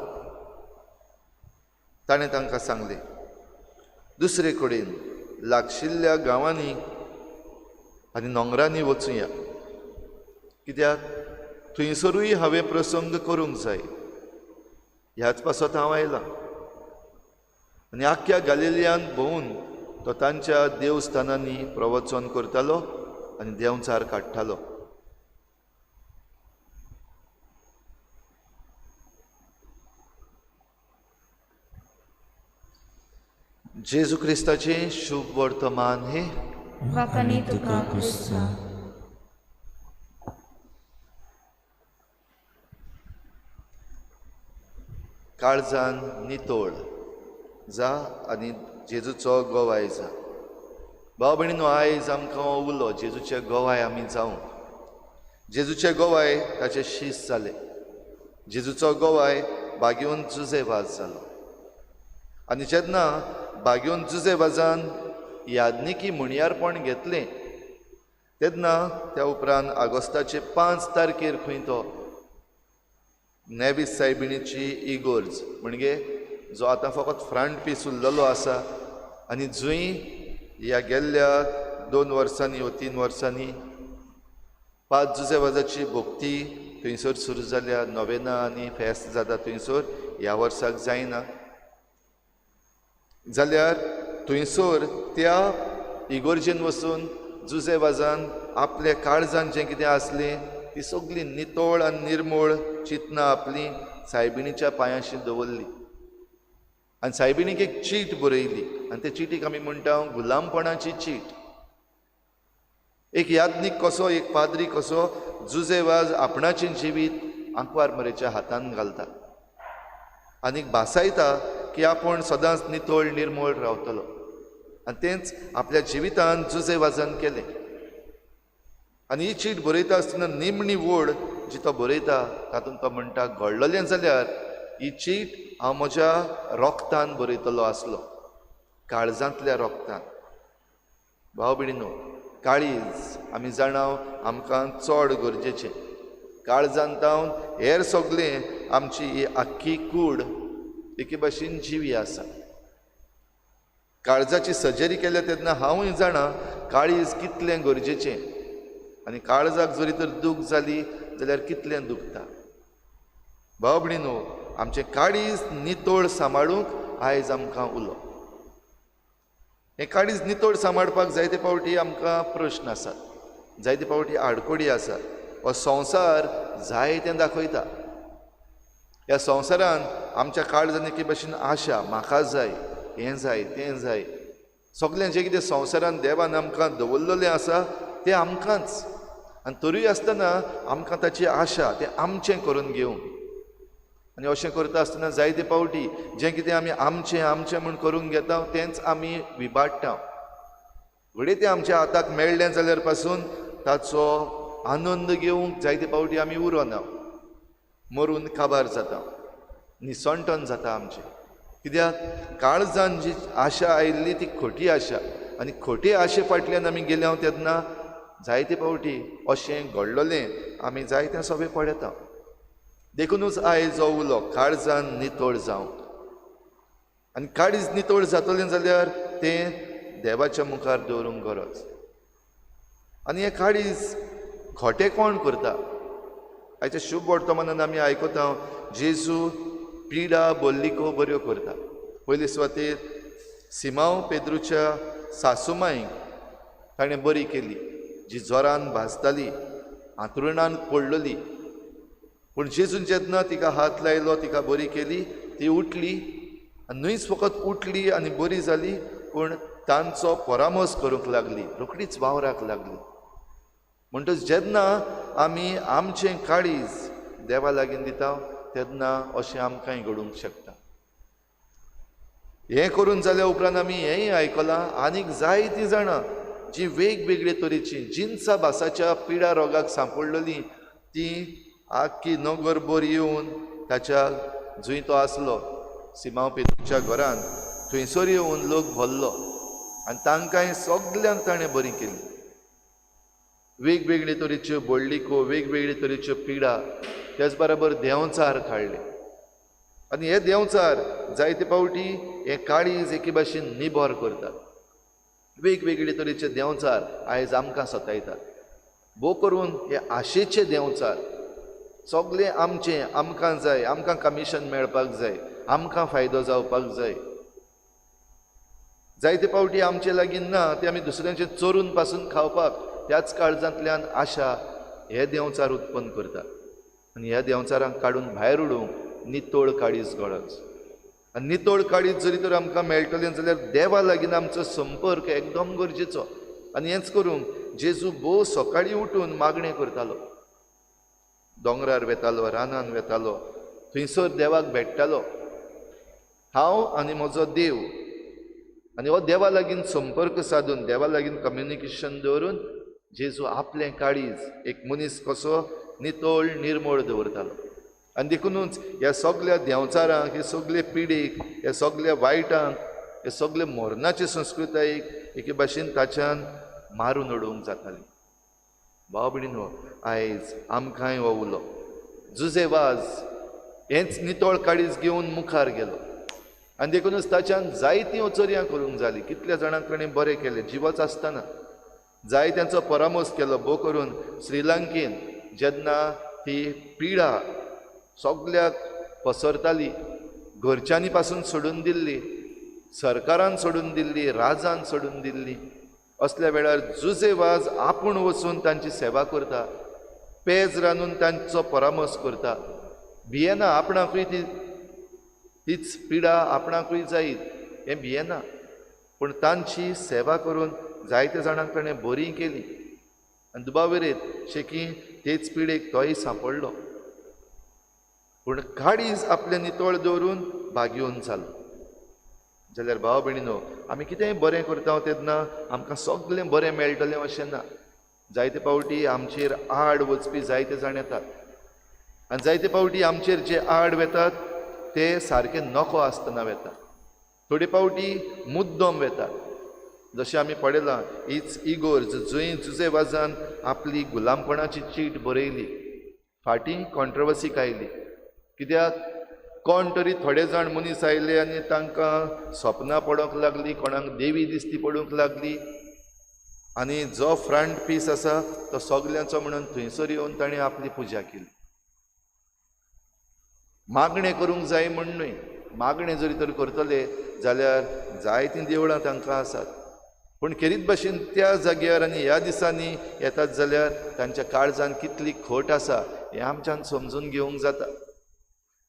ताणें तांकां सांगलें, दुसरे कडेन लागशिल्ल्या गांवांनी आनी नोंगरांनी वचुया, कित्याक थंयसरूय हांवें प्रसंग करूंक जाय. ह्याच पासत हांव आयलां. आनी आख्ख्या गालिलियांत भोंवून तो तांच्या देवस्थानांनी प्रवचन करतालो आनी देंवचार काडटालो. जेजू क्रिस्ताचें शुभ वर्तमान हे वाकणी तुका क्रिस्ता. काळजान नितोळ जा आनी जेजूचो गोवाय जा. भाव भयणीनो, आयज आमकां उलो जेजूचे गोवाय आमी जावं. जेजूचे गोवाय ताचे शीस जाले. जेजूचो गोवाय बागेवन जुजेबाज जालो. आनी जेन्ना बागेवन जुजेबाजान यादनिकी म्हणयारपण घेतलें तेन्ना त्या उपरांत आगोस्ताचे 5 तारखेर खंय तो नेवीस सायबिणीची इगोर्ज म्हणजे जो आतां फकत फ्रंट पीस उरलेलो आसा आनी जंय ह्या गेल्ल्या 2 वर्सांनी वा 3 वर्सांनी 5 जुजेबाजाची भोक्ती थंयसर सुरू जाल्या. नोवेना आनी फेस्त जाता थंयसर. ह्या वर्साक जायना जाल्यार थंयसर त्या इगोर्जेन वचून जुजेबाजान आपल्या काळजान जें कितें आसलें ती सगळीं नितोळ आनी निर्मळ चिंतनां आपलीं सायबिणीच्या पांयाशी दवरली आनी सायबिणीक एक चीट बरयली आनी ते चिटीक आमी म्हणटा गुलामपणाची चीट. एक यादनीक कसो, एक पाद्री कसो जुजेबाज आपणाचें जिवीत आंकवारमरेच्या हातान घालता आनीक भासायता की आपूण सदांच नितोळ निर्मळ रावतलो. आनी तेंच आपल्या जिवितांत जुजेबाजान केलें. आनी ही चीट बरयता आसतना निमणी वड जी तो बरयता तातूंत तो म्हणटा, घडलेलें जाल्यार ही चीट हांव म्हज्या रोगतान बरयतलो आसलो, काळजांतल्या रोगतान. भाव भयणीनो, काळीज आमी जाणाव आमकां चड गरजेचें. काळजांतावन हेर सगळें आमची ही आख्खी कूड एके भाशेन जिवी आसा. काळजाची सर्जरी केल्या तेन्ना हांवूय जाणा काळीज कितलें गरजेचें आनी काळजाक जरी तर दूख जाली जाल्यार कितलें दुखता. भाव भयणीनो, आमचें काळीज नितोळ सांबाळूंक आयज आमकां उलो. हें काळीज नितोळ सांबाळपाक जायते फावटी आमकां प्रश्न आसात, जायते फावटी आडकोडी आसात. हो संवसार जायतें दाखयता. ह्या संवसारांत आमच्या काळजान एके भाशेन आशा, म्हाका जाय, हें जाय, तें जाय. सगळें जें कितें संवसारांत देवान आमकां दवरलेलें आसा तें आमकांच. आनी तरूय आसतना आमकां ताची आशा तें आमचें करून घेवंक. आनी अशें करता आसतना जायते फावटी जें कितें आमी आमचें आमचें म्हूण करून घेता तेंच आमी विबाडटा. घडये तें आमच्या हाताक मेळ्ळें जाल्यार पासून ताचो आनंद घेवंक जायते फावटी आमी उरोना, मरून काबार जाता. निसंटन जाता आमचें. कित्याक काळजान जी आशा आयिल्ली ती खोटी आशा, आनी खोटे आशे फाटल्यान आमी गेल्या तेन्ना जायते फावटी अशें घडलोलें आमी जायतें सगळें पळयता. देखूनच आयज हो उलो काळजान नितळ जावं. आनी काळीज नितळ जातलें जाल्यार तें देवाच्या मुखार दवरूंक गरज. आनी हें काळीज खोटें कोण करता? आयच्या शुभ वर्तमानान आमी आयकता जेजू पिडा बोल्लिको बऱ्यो करता. पयले सुवातेर सिमांव पेद्रूच्या सासूमांयक ताणें बरी केली, जी जोरान भाजताली, हांतरुणान पडलेली. पूण जेजून जेन्ना तिका हात लायलो, तिका बरी केली, ती उठली. आनी न्हयच फकत उठली आनी बरी जाली, पूण तांचो परामोस करूंक लागली, रोखडीच वावराक लागली. म्हणटच जेन्ना आमी आमचें काळीज देवा लागीं दिता तेन्ना अशें आमकांय घडूंक शकता. हें करून जाल्या उपरांत आमी हेंय आयकलां आनीक जायतीं जाणां जी वेगवेगळे तरेची जिन्सा भासाच्या पिडा रोगाक सांपडलेलीं तीं आख्खी नगरभर येवन ताच्या जंय तो आसलो सिमांव पेद्रूच्या घरान थंयसर येवन लोक भरलो आनी तांकांय सगल्यांक ताणें बरी केली. वेगवेगळे तरेच्यो बोडलिको, वेगवेगळे तरेच्यो पिडा, त्याच बरोबर देंवचार काडले. आनी हे देंवचार जायते फावटी हे काळीज एके भाशेन निबोर करतात. वेगवेगळे तरेचे देंवचार आयज आमकां सतायतात. भोव करून हे आशेचे देंवचार सगळे आमचें, आमकां जाय, आमकां कमिशन मेळपाक जाय, आमकां फायदो जावपाक जाय. जायते फावटी आमचे लागीं ना ते आमी दुसऱ्यांचे चोरून पासून खावपाक त्याच काळजांतल्यान आशा हे देंवचार उत्पन्न करतात. आनी ह्या देंवचारांक काडून भायर उडोवंक नितळ काळीज गरज. आनी नितळ काळीज जरी तर आमकां मेळटलें जाल्यार देवा लागीं आमचो संपर्क एकदम गरजेचो. आनी हेंच करूंक जेजू भोव सकाळीं उठून मागणें करतालो. दोंगरार वेतालो, रानान वेतालो, थंयसर देवाक भेट्टालो. हांव आनी म्हजो देव. आनी हो देवा लागीं संपर्क सादून, देवा लागीं कम्युनिकेशन दवरून जेजू आपलें काळीज एक मनीस कसो नितळ निर्मळ दवरतालो. आनी देखूनच ह्या सगळ्या देंवचारांक, हे सगळे पिडेक, ह्या सगळ्या वायटांक, हे सगळे मोरणाचे संस्कृतायेक एके भाशेन ताच्यान मारून उडोवंक जाताली. भाव भयणीनो, आयज आमकांय हो उलो जुजेवाज हेंच नितळ काळीज घेवन मुखार गेलो. आनी देखूनच ताच्यान जायतीं ओचोरयां करूंक जालीं. कितल्या जाणांक ताणें बरें केलें जिवच आसतना. जायत्यांचो परामोस केलो. भोव करून श्रीलंकेन जेन्ना ही पिडा सगळ्याक पसरताली, घरच्यांनी पासून सोडून दिल्ली, सरकारान सोडून दिल्ली, राजान सोडून दिल्ली, असल्या वेळार जुजेवाज आपूण वचून तांची सेवा करता, पेज रांदून तांचो परामोस करता. भियेना आपणाकूय तीच पिडा आपणाकूय जायत, हें भियेना. पूण तांची सेवा करून जायत्या जाणांक ताणें बरी केली. आनी दुबाविरेत शेकी तेच पिडेक तोय सांपडलो. पूण काळीज आपलें नितळ दवरून भाग्योवन जालो. जाल्यार भाव भयणीनो, आमी कितेंय बरें करता तेन्ना आमकां सगळें बरें मेळटलें अशें ना. जायते फावटी आमचेर आड वचपी जायते जाण येतात. आनी जायते फावटी आमचेर जे आड वेतात ते सारके नको आसतना वेतात. थोडे फावटी मुद्दम वेतात. जशें आमी पळयलां हीच इगोर जंय जुजेवाजान आपली गुलामपणाची चीट बरयली, फाटीं कॉन्ट्रवर्सी आयली. कित्याक कोण तरी थोडे जाण मनीस आयले आनी तांकां सपनां पडोंक लागलीं, कोणाक देवी दिसती पडूंक लागली. आनी जो फ्रंट पीस आसा तो सगल्यांचो म्हणून थंयसर येवन ताणें आपली पुजा केली. मागणें करूंक जाय म्हण न्हय. मागणें जरी तर करतले जाल्यार जायतीं देवळां तांकां आसात. पूण खेरीत भाशेन त्या जाग्यार आनी ह्या दिसांनी येतात जाल्यार तांच्या काळजान कितली खोट आसा हें आमच्यान समजून घेवंक जाता.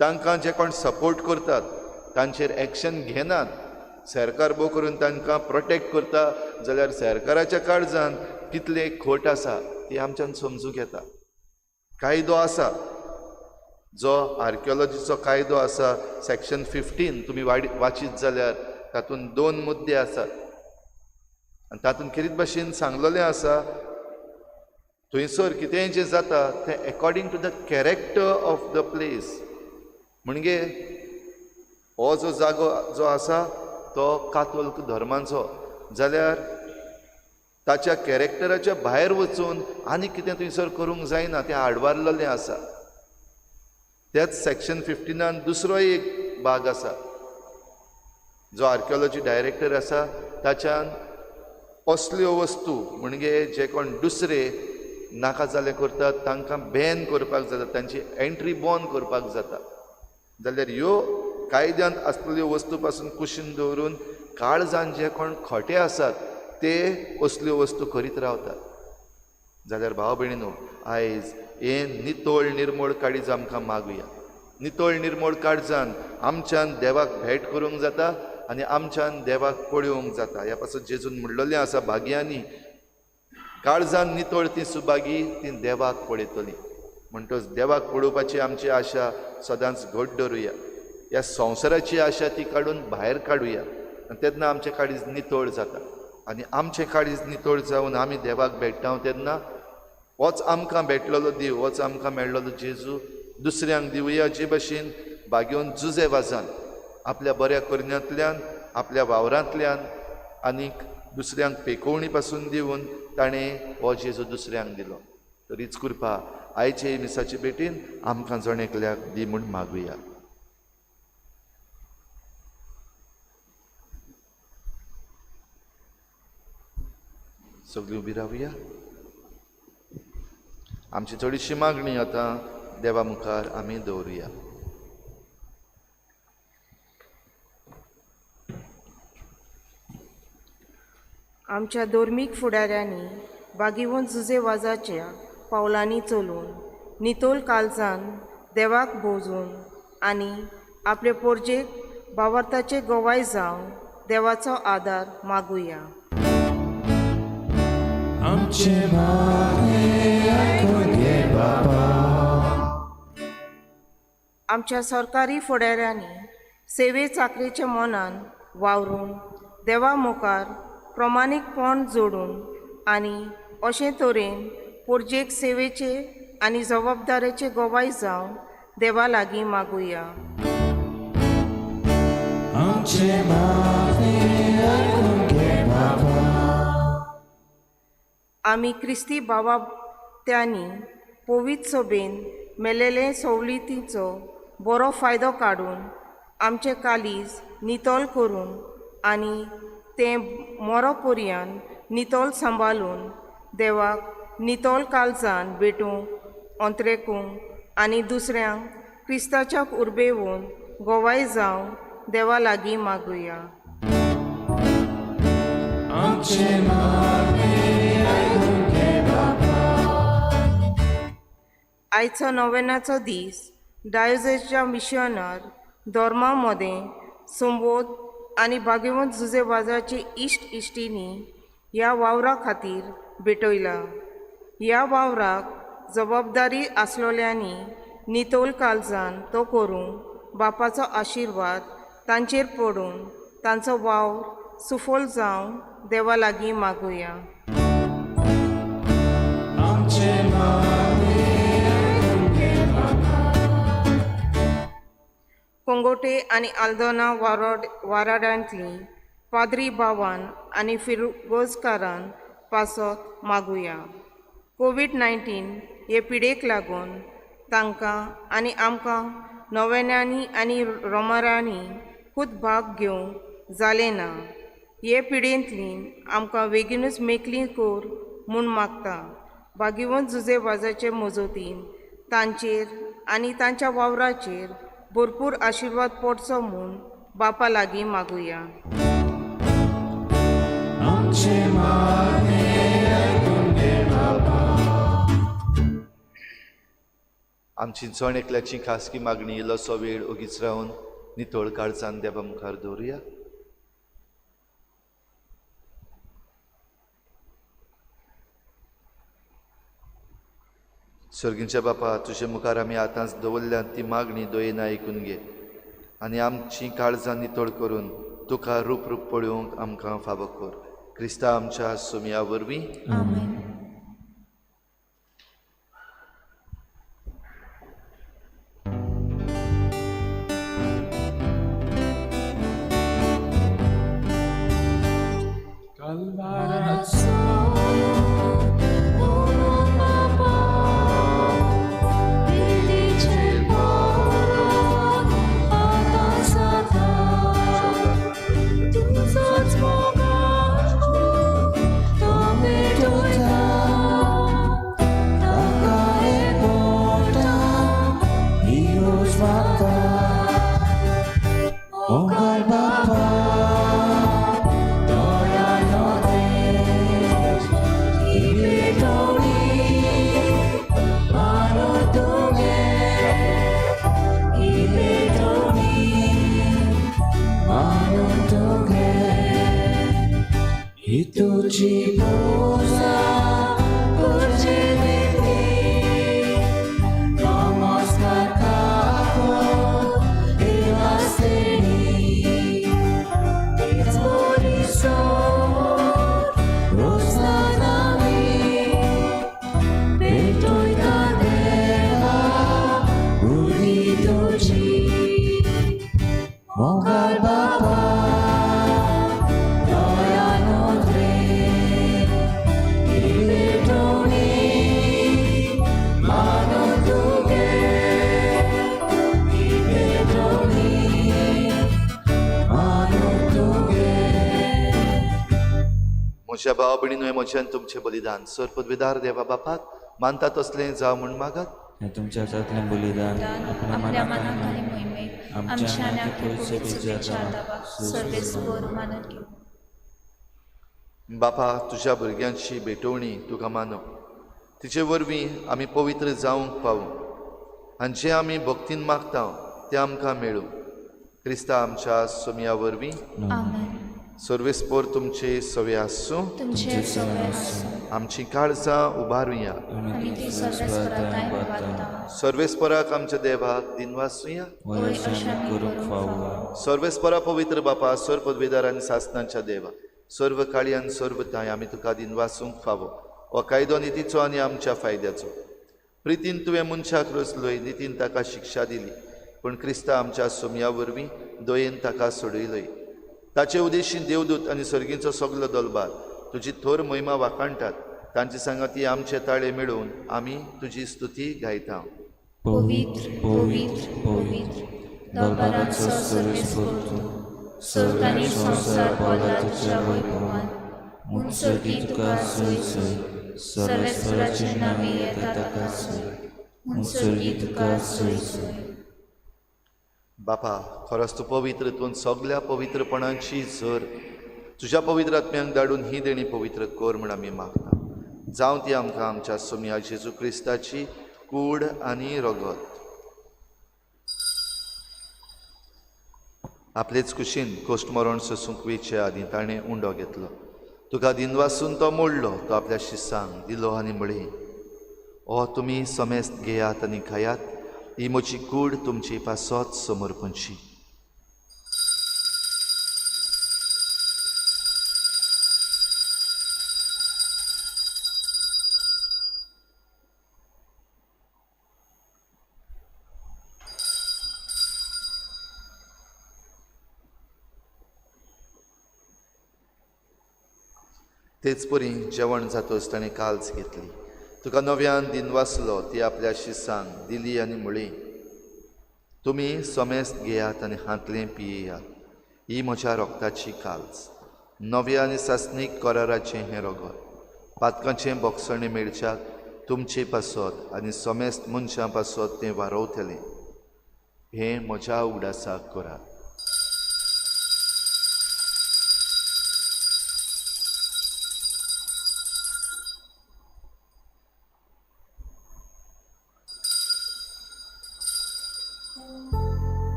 तांकां जे कोण सपोर्ट करतात तांचेर एक्शन घेनात, सरकार भोव करून तांकां प्रोटेक्ट करता जाल्यार सरकाराच्या काळजान कितले खोट आसा ती आमच्यान समजूंक येता. कायदो आसा जो आर्किओलॉजीचो कायदो आसा, सेक्शन 15 तुमी वाचीत जाल्यार तातूंत 2 मुद्दे आसात. आनी तातूंत खेरीत भाशेन सांगलेलें आसा थंयसर कितेंय जें जाता तें according to the character of the place. म्हणजे हो जो जागो जो आसा तो कातोलीक धर्माचो जाल्यार ताच्या कॅरेक्टराच्या भायर वचून आनी कितें थंयसर करूंक जायना तें आडवारलेलें आसा. त्याच सेक्शन 15 दुसरोय एक भाग आसा जो आर्किओलॉजी डायरेक्टर आसा ताच्यान असल्यो वस्तू म्हणजे जे कोण दुसरे नाका जालें करतात तांकां बॅन करपाक जाता, तांची एंट्री बॉन करपाक जाता. जाल्यार ह्यो कायद्यांत आसलेल्यो वस्तू पासून कुशीन दवरून काळजान जे कोण खोटे आसात ते असल्यो वस्तू करीत रावतात. जाल्यार भाव भयणीनो, आयज हे नितोळ निर्मळ काळीज आमकां मागुया. नितोळ निर्मळ काळजान आमच्यान देवाक भेट करूंक जाता आनी आमच्यान देवाक पळोवंक जाता. ह्या पासून जेजून म्हणलेलें आसा भाग्यांनी काळजान नितोळ ती सुभागी ती देवाक पळयतली. म्हणटच देवाक पळोवपाची आमची आशा सदांच घट धरुया. ह्या संवसाराची आशा ती काडून भायर काडुया आनी तेन्ना आमचें काळीज नितोळ जाता. आनी आमचें काळीज नितोळ जावन आमी देवाक भेट्टा तेन्ना होच आमकां भेटलेलो देव, होच आमकां मेळ्ळेलो जेजू दुसऱ्यांक दिवया. जे भाशेन बागेवन जुजे वाजान आपल्या बऱ्या करण्यांतल्यान आपल्या वावरांतल्यान आनीक दुसऱ्यांक पेकोवणी पासून दिवन ताणें हो जेजू दुसऱ्यांक दिलो. तर हीच कृपा आयचे मिसाचे भेटीन आमकां जण एकल्याक दी म्हूण मागुया. सगळीं उबी रावया. आमची थोडीशी मागणी आतां देवा मुखार आमी दवरुया. आमच्या धर्मीक फुडाऱ्यांनी बागीवन जुजे वाजाच्या पावलांनी चलून नितोल काळजान देवाक भोजून आनी आपले पोरजेक भावार्थाचे गोवाय जावन देवाचो आदार मागुया. आमचे मागणे आयकून घे बाबा. आमच्या सरकारी फुडाऱ्यांनी सेवे चाकरेच्या मनान वावरून देवा मुखार प्रमाणीकपण जोडून आनी अशे तरेन पोरजेक सेवेचे आनी जबाबदारेचे गोवाय जावन देवा लागीं मागुया. आमचे मागणे आयकून घे बाबा. आमी क्रिस्ती भावार्थ्यांनी पवित्र सभेन मेलेले सवलतीचो बरो फायदो काडून आमचे कालीज नितोल करून आनी तें मरोपर्यंत नितोल सांबाळून देवाक नितोल काळजान भेटूंक अंतरेकूंक आनी दुसऱ्यांक क्रिस्ताच्या उर्बेवून गोवाय जावं देवा लागीं मागुया. आमचे मागणे आयकून घे बाबा. आयचो नोवेनाचो दीस डायोजेसच्या मिशनर धर्मा मदें संबोध आनी भाग्यवंत जुजे वाजाचे इश्ट इश्टिनी ह्या वावरा खातीर भेटयला. ह्या वावराक जबाबदारी आसलोल्यांनी नितोल काळजान तो करूंक बापाचो आशिर्वाद तांचेर पडून तांचो वावर सुफल जावं देवा लागीं मागुया. आमचे मागणे आयकून घे बाबा. कोंगोटे आनी आल्दोना वाराड्यांतली पाद्री भावान आनी फिरगोजकारान पासत मागुया. कोविड-19 हे पिडेक लागून तांकां आनी आमकां नोवेन्यांनी आनी रोमारांनी खूद भाग घेवंक जालें ना. हे पिडेंतली आमकां बेगीनूच मेकळी कोर म्हूण मागता. भाग्यवंत जुजे वाजाचे मजतीन तांचेर आनी तांच्या वावराचेर भरपूर आशिर्वाद पडचो म्हूण बापा लागीं मागुया. आमचे मागणे आयकून घे बाबा. आमची जण एकल्याची खासगी मागणी इल्लोसो वेळ ओगीच रावन नितोळ काळजान देवा मुखार दवरुया. सर्गींच्या बापा, तुजे मुखार आमी आतांच दवरल्या ती मागणी दोयेन आयकून घे आनी आमची काळजां नितळ करून तुका रूप रूप पळोवंक आमकां फावो कर. क्रिस्ता आमच्या सुमया वरवीं. आमेन. तुझी पूजा नमस्कार काको देवासेनी चोरीसो रोसनामी भेटोयता देवा बुद्धी तुझी मोगाल बापा म्हज्या भाव भयणींनो, म्हज्यान तुमचें बलिदान सर पदवीदार देवा बापाक मानता तसलें जावं म्हूण मागात. हे तुमच्या हातांतलें बलिदान आपल्या मनाक आनी मोहिमेक आमच्या आनी सर्वेस्पर मानून घेऊ. बापा, तुज्या भुरग्यांची भेटवणी तुका मानव. तिचे वरवीं आमी पवित्र जावंक पावूं आनी जें आमी भक्तीन मागता तें आमकां मेळूं. क्रिस्ता आमच्या सोमया वरवीं आमेन. सर्वेस्पर तुमचे सवे आसूं. तुमचे सवय आसूं. आमची काळजां उबारुया. आमी ती सर्वेस्पराताय उबारता. सर्वेस्पराक आमच्या देवाक दिनवासूया. होय, अशें आमी करूंक फावो. सर्वेस्परा पवित्र बापा, सर पदवीदार आनी सासणांच्या देवा, सर्व काळी आनी सर्वताय आमी तुका दिनवासूंक फावो. हो कायदो नितीचो आनी आमच्या फायद्याचो. प्रितीन तुवें मनशाक रचलोय, नितीन ताका शिक्षा दिली, पूण क्रिस्ता आमच्या सोमया वरवीं दयेन ताका सोडयलय. ताचे उद्देशीं देवदूत आनी सर्गीचो सगलो दलबार तुजी थोर महिमा वाखाणटात. तांचे सांगाती आमचे ताळे मेळोवन आमी तुजी स्तुती गायता. पवित्र पवित्र पवित्र दरबाराचो सर्वेस्पर तूं. सर्ग आनी संवसार भोगला तुज्या वैभवान. मुत्सर्गी तुका सोय सोय. सर्वेस्पराचे नावे येता ताका सोय. मुत्सर्गी तुका सोय सोय. बापा, खरोच तूं पवित्र, तूं सगल्या पवित्रपणांची झर तुज्या पवित्र आत्म्यांक धाडून ही देणी पवित्र कर म्हण आमी मागता. जावं ती आमकां आमच्या सोमया जेजू क्रिस्ताची कूड आनी रगत. आपलेच कुशीन कोश्ट मरण सोसूंक वेचे आदी ताणें उंडो घेतलो. तुका दिनवासून तो मोडलो. तो आपल्या शिसांक दिलो आनी म्हळें, ओ तुमी समेस्त घेयात आनी खायात. ही म्हजी कूड तुमची पासत समर्पणची. तेच परी जेवण जातच ताणें काल्स घेतली. तुका नव्यान दिनवासलो ती आपल्या शिसांक दिली आनी म्हळी, तुमी समेस्त घेयात आनी हातलें पियेयात. ही म्हज्या रोगताची काल्स, नव्या आनी सासणीक कराराचें हें रगत. पातकाचें बोगसणें मेळच्याक तुमचे पासत आनी समेस्त मनशां पासत तें वारवतलें. हें म्हज्या उगडासाक करात.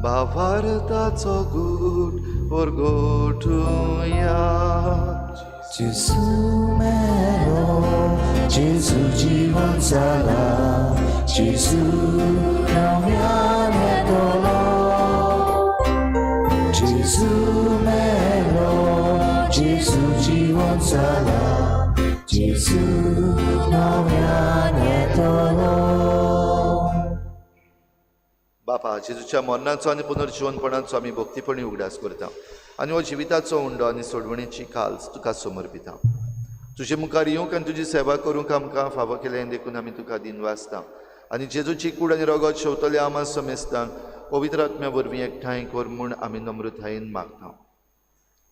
भावार्थाचो गूट परगोटुया. जेजू मेलो, जेजू जीवन जाला, जेजू नव्यान येतलो. जेजू मेलो, जेजू जीवन जाला, जेजू नव्यान येतलो. बापा, जेजूच्या मरणाचो आनी पुनर्जीवनपणाचो आमी भक्तीपणी उगडास करता आनी हो जिविताचो उंडो आनी सोडवणेची काल तुका समर्पिता. तुजे मुखार येवंक आनी तुजी सेवा करूंक आमकां फावो केलें देखून आमी तुका दिन वाचता आनी जेजूची कूड आनी रगत शेवतले आमा समेस्तांक पवित्र आत्म्या वरवीं एकठांय कर म्हूण आमी नम्रतायेन मागता.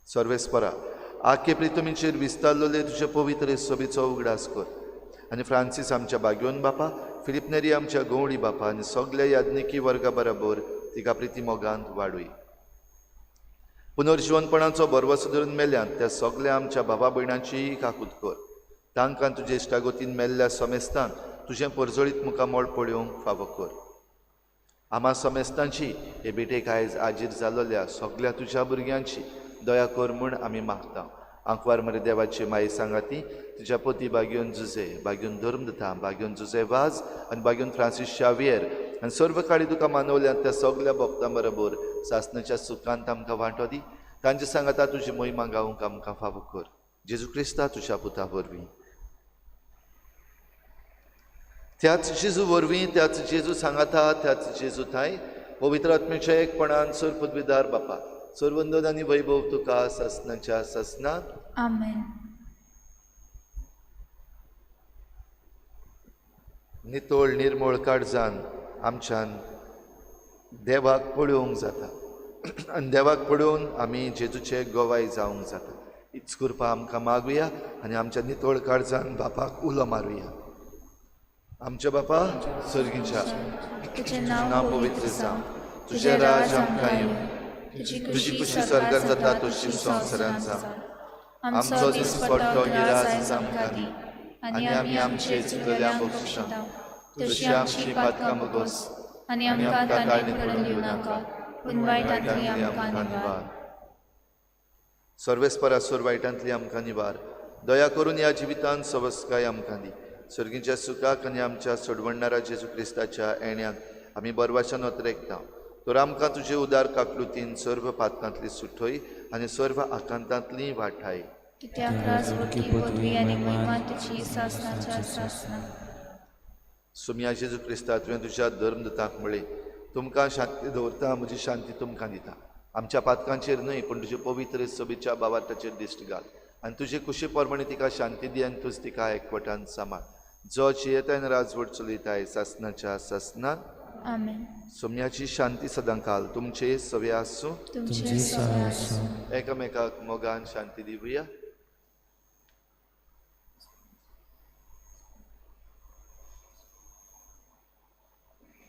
सर्वेस्परा, आख्खे प्रितमीचेर विस्तारलोले तुजे पवित्र सोबीचो उगडास कर आनी फ्रांसीस आमच्या बागयोन बापा, फिलिप नेरी आमच्या गवळी बापा आनी सगल्या याज्ञिकी वर्गा बरोबर तिका प्रिती मोगांत वाडूय. पुनर्जीवनपणाचो बरवसो धरून मेल्यांत त्या सगल्या आमच्या भावा भयणांची काकूत कर. तांकां तुजे इश्टागोतीन मेल्ल्या समेस्तांक तुजें परजळीत मुखामोळ पळोवंक फावो कर. आमा समेस्तांची हे बेटेक आयज आजीर जालोल्या सगल्या तुज्या भुरग्यांची दया कर म्हूण आमी मागता. आंकवार मरे देवाची माई सांगाती तुज्या पती बागयोन जुजे, बागयोन धर्मदता, बागयोन जुजे वाज आनी बागयोन फ्रांसीस शावियर आनी सर्व काळी तुका मानवल्यात त्या सगल्या भक्तां बरोबर सासणाच्या सुखांत आमकां वांटो दी. तांचे सांगाता तुजी मोहिमा गावंक आमकां फावो कर. जेजू क्रिस्ता तुज्या पुता वरवीं, त्याच जेजू वरवीं, त्याच जेजू सांगाता, त्याच जेजू थंय पवित्र आत्म्याच्या एकपणान सर पदवीदार बापा, सर्वंदन आनी वैभव तुका ससनाच्या ससनात. आमेन. नितोळ निर्मळ काळजान आमच्यान देवाक पळोवंक जाता आनी देवाक पळोवन आमी जेजूचे गोवाय जावंक जाता. इच कृपा आमकां मागुया आनी आमच्या नितोळ काळजान बापाक उलो मारुया. आमच्या बापा सर्गीच्या, तुझें नांव पवित्र जावं, तुजें राज आमकां येवं, तुजी खुशी स्वर्गांत जाता तशी संवसारांत जावं. आमचो दिसपट्टो गिरास आयज आमकां दी आनी आमी आमचे चुकलेल्यांक बक्षिता, तशी आमची पातकां बगोस आनी आमकां ताणें पडून दिवं नाका, पूण वायटांतली आमकां निवार. सर्वेस्परा सुर वायटांतली आमकां निवार. दया करून ह्या जिवितांत सवस्काय आमकां दी. सर्गीच्या सुखाक आनी आमच्या सोडवणणारा जेजू क्रिस्ताच्या येण्याक आमी बरवाच्यान वतरेकता. तर आमकां तुजे उदार काकलुतीन सर्व पातकांतली सुटोय आनी सर्व आकांतांतली वाटाय. कित्याक राजवटी पदवी आनी महिमा तुजी सासणाच्या सासना. सुम्या जेजू क्रिस्ता तुवें तुज्या धर्मदतांक म्हळें, तुमकां शांती दवरता, म्हजी शांती तुमकां दिता. आमच्या पातकांचेर न्हय पूण तुजे पवित्र सोबीच्या बाबाटाचेर दिश्ट घाल आनी तुजे कुशी प्रमाणे तिका शांती दी आनी तुज तिका एकवटान सांबाळ. जो जियेताय राजवट चलयताय सासनाच्या सासनात. आमेन. सोम्याची शांती सदां काल तुमचे सवे आसूं. तुमचे सहाय आसूं. एकामेकाक मोगान शांती दिवया.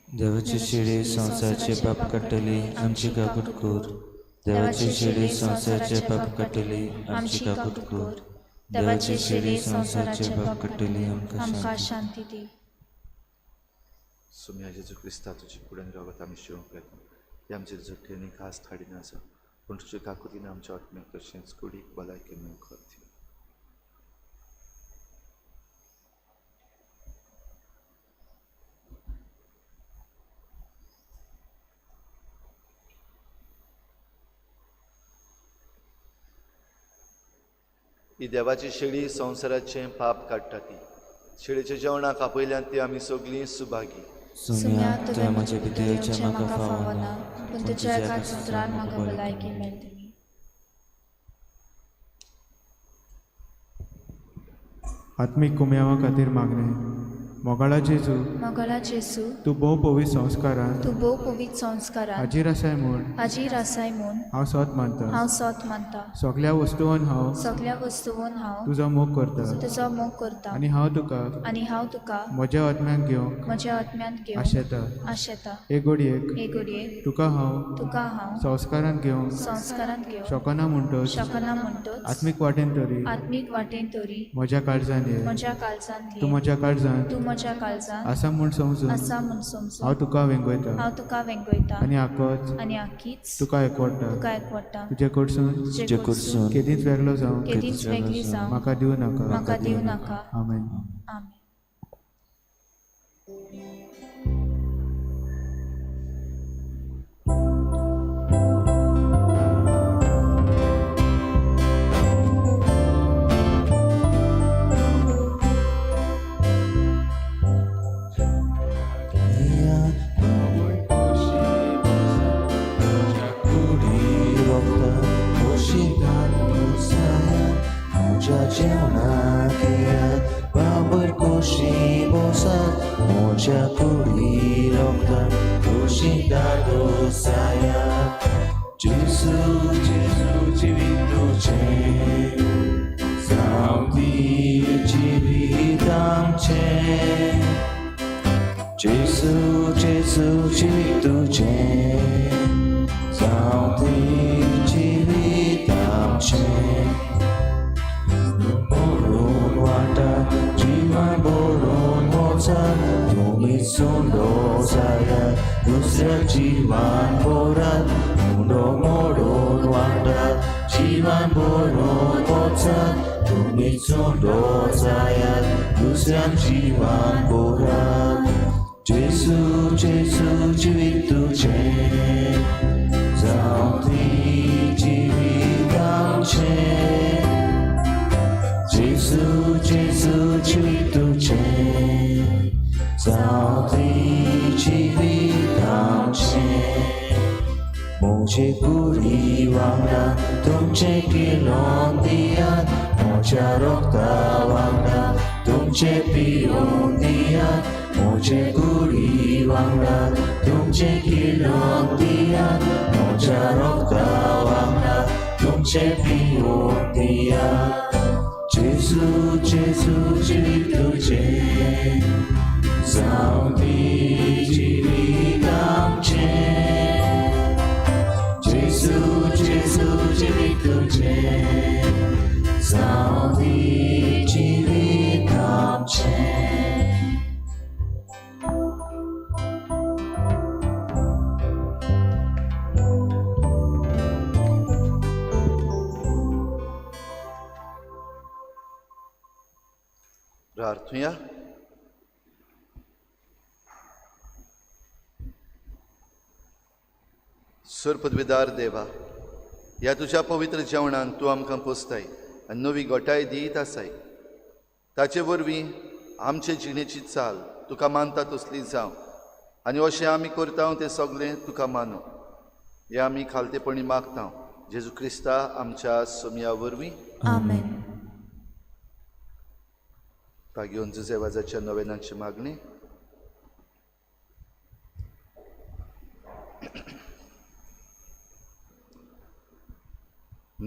देवाची शिडी संवसाराचे पाप काडटली आमची काकूट कर. देवाची शिडी संवसाराचे पाप काडटली आमची काकूट कर. देवाची शिडी संवसाराचे पाप काडटली आमकां शांती दी. सुम्या जेजू क्रिस्ता तुजी फुडें रगत आमी शिवंक येता. ती आमची झट्टेनी खास थाडीन आसा पूण तुजे काकुतीन आमच्या आत्म्याक तशेंच कुडीक भलायकी मेळकर दी. ही देवाची शेळी संवसाराचें पाप काडटा ती. शेळीच्या जेवणाक आपयल्यान ती आमी सगळीं सुभागी. सुम्या तुवें म्हजे भितरचें म्हाका फावना, पूण तुज्या एका सुत्रान म्हाका भलायकी मेळटली. आत्मीक कुम्यावा खातीर मागणें. मोगाळा जेजू, मोगाळा जेजू, तूं भोव पवित्र संस्कारांत तूं भोव पवित्र संस्कारांत हाजीर आसाय म्हूण हाजीर आसाय म्हूण हांव सत मानता. हांव सत मानता. सगल्या वस्तूंत हांव सगल्या वस्तूंत हांव तुजो मोग करता तुजो मोग करता आनी हांव तुका म्हज्या आत्म्याक घेवंक म्हज्या आत्म्यांत घेवंक आशेता. एक घडयेक एक घडयेक तुका तुका हांव संस्कारांत घेवंक संस्कारांत घेवंक शकना म्हणटच शकना म्हणटच आत्मीक वाटेन तरी आत्मीक वाटेन तरी म्हज्या काळजान ये. म्हज्या काळजांत तूं म्हज्या काळजांत तूं म्हज्या काळजांत आसा म्हूण समजून आसा म्हूण समजून हांव तुका वेंगयता हांव तुका वेंगयता आनी आकोच आनी आखीच तुका एकवडटा. तुका एकवडटा. तुजे कडसून तुजे कडसून केदींच वेगळो जावं केदींच वेगळी जावं म्हाका दिवं नाका. म्हाका दिवं नाका. आमेन. आमेन. म्हज्या जेवणाक येयात बाबर खोशी बसात म्हज्या कुडी रोखतात खोशी दादोस जायात जेजू जेजू जिवीत तुजें जावं जिवीत आमचें जेजू जेजू जिवीत तुजें जावं जिवीत आमचें मोडून वाटात जिवान बरोवन वचात तुमी सोडो जायात दुसऱ्या जिवान बोरात मुडो मोडून वाटात जिवान बरोवन वचात तुमी सोडो जायात दुसऱ्या जिवान बोरात जेजू जेजू जिवीत तुजें जावं जिवीत आमचें जेजू जेजू जिवीत तुजें जावं जिवीत आमचें म्हजे कुडी वांगडा तुमचें किलोन दियात म्हज्या रोगता वांगडा तुमचें पियोन दियात म्हजे कुडी वांगडा तुमचें किलोन दियात म्हज्या रोगता वांगडा तुमचें पियोन दियात जेजू जेजू जिवीत तुजें जावं जिवीत आमचें जेजू जेजू जिवीत तुजें जावं जिवीत आमचें प्रार्थुया. सुरपदवीदार देवा, ह्या तुज्या पवित्र जेवणान तूं आमकां पोसताय आनी नवी घोटाय दीत आसाय. ताचे वरवीं आमचे जिणेची चाल तुका मानता तसली जावं आनी अशें आमी करता तें सगळें तुका मानूं हें आमी खालतेपणी मागता जेजू क्रिस्ता आमच्या सोमया वरवीं. आमेन. घेवन जुजेवाजाच्या नोवेनांची मागणी.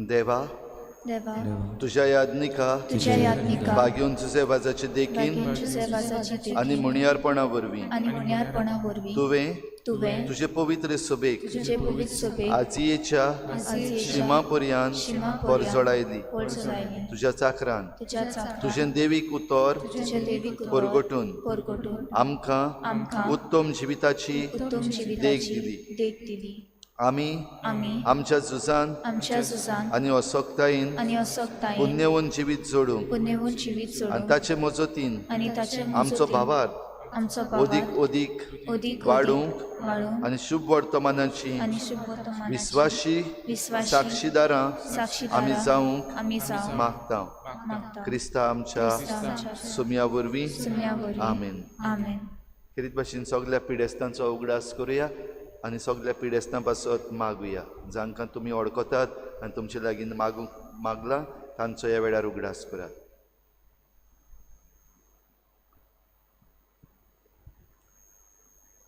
देवा, देवा तुझ्या याज्ञिका तुझ्या याज्ञिका बागेवन जुजेवाजाचे देखीन आनी मुणयारपणा वरवीं आनी मुनियारपणा वरवीं तुवें तुजे पवित्र सभेक तुझे पवित्र सभेक आजयेच्या शिमा पर्यंत परजोडायली. तुज्या चाकरान तुजें देवीक उतर परगटून आमकां उत्तम जिविताची देख दिली. आमी आमच्या झुजान आनी असोक्तायेन पुण्यवन जिवीत जोडूंक आनी ताचे मजतीन आमचो भावार ओदीक वाडूंक आनी शुभ वर्तमानाची विश्वासी साक्षीदारां आमी जावंक मागता. क्रिस्ता आमच्या सोमया वरवीं. आमेन. खेरीत भाशेन सगळ्या पिडेस्तांचो उगडास करुया आनी सगळ्या पिडेस्तां पासत मागुया. जांकां तुमी वळखतात आनी तुमचे लागीं मागलां तांचो ह्या वेळार उगडास करात.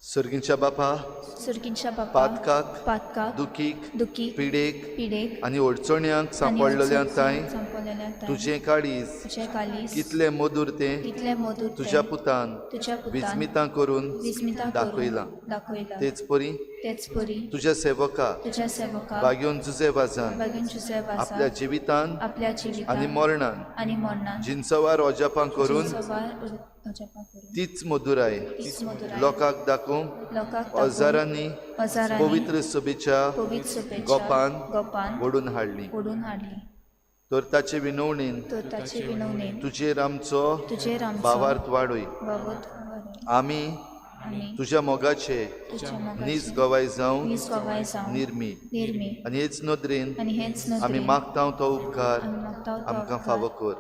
सर्गींच्या बापा, पातकाक, दुखीक, पिडेक आनी अडचण्यांक सांपडलेल्यांक ताय तुजें काळीज कितलें मधुर तें तुज्या पुतान विस्मितां करून दाखयलां. तेच परी तुज्या सेवका बागेवन जुजेवाजान आपल्या जिवितान आनी मरणान जिन्सवार ओजापां करून तीच मधुराय लोकांक दाखोवंक अजारांनी पवित्र सभेच्या गोपान ओडून हाडली. तर ताचे विनवणेन तुजेर आमचो भावार्थ वाडय. आमी तुज्या मोगाचे नीज गवाय जावं निर्मी आनी हेच नदरेन आमी मागता तो उपकार आमकां फावो कर.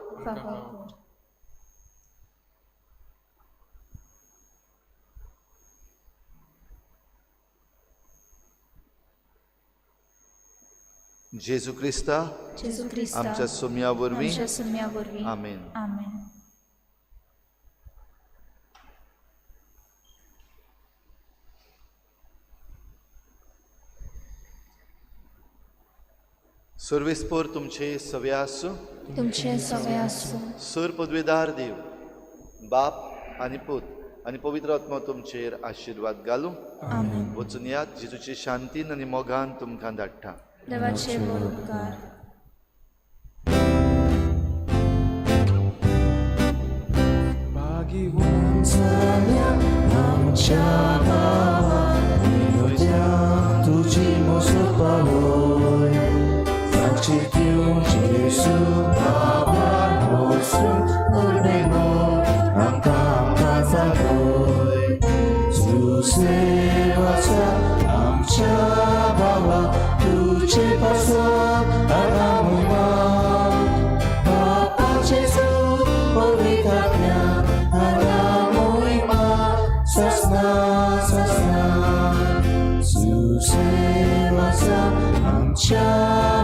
जेजू क्रिस्ता जेजू ख्रिस्ता आमच्या सुम्या वरवीं आमच्या सुम्या वरवीं आमेन. आमेन. सर्वेस्पर तुमचे सवे आसूं. तुमचे सवय आसूं. सर पदवेदार देव बाप आनी पूत आनी पवित्र आत्मा तुमचेर आशिर्वाद घालूं. आमेन. वचून यात जेजूची शांतीन आनी मोगान तुमकां धाडटा. देवाचे बरे उपकार. भाग्यवान झाल्या आमच्या गावात निरोध्या तुझी मोसत पावय. ताचे देव जेजू बाबा वचून करुणेनो आमकां जागोय. सुसेवाचा आमच्या बाबा तुझे पासून आरामुया. बापाचे सूत पवित्र आज्ञा आरामुया. ससना ससना सुसेवाचा आमच्या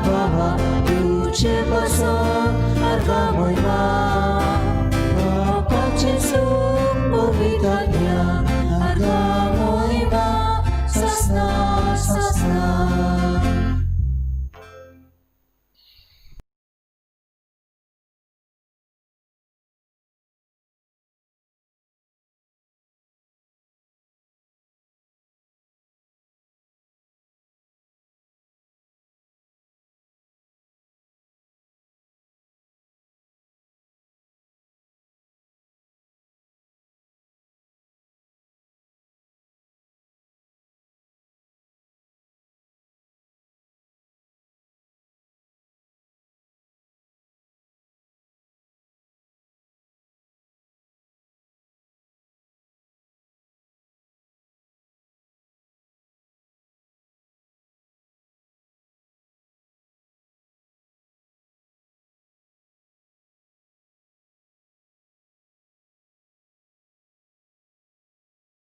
बाबा तुझे पासून आरामुया.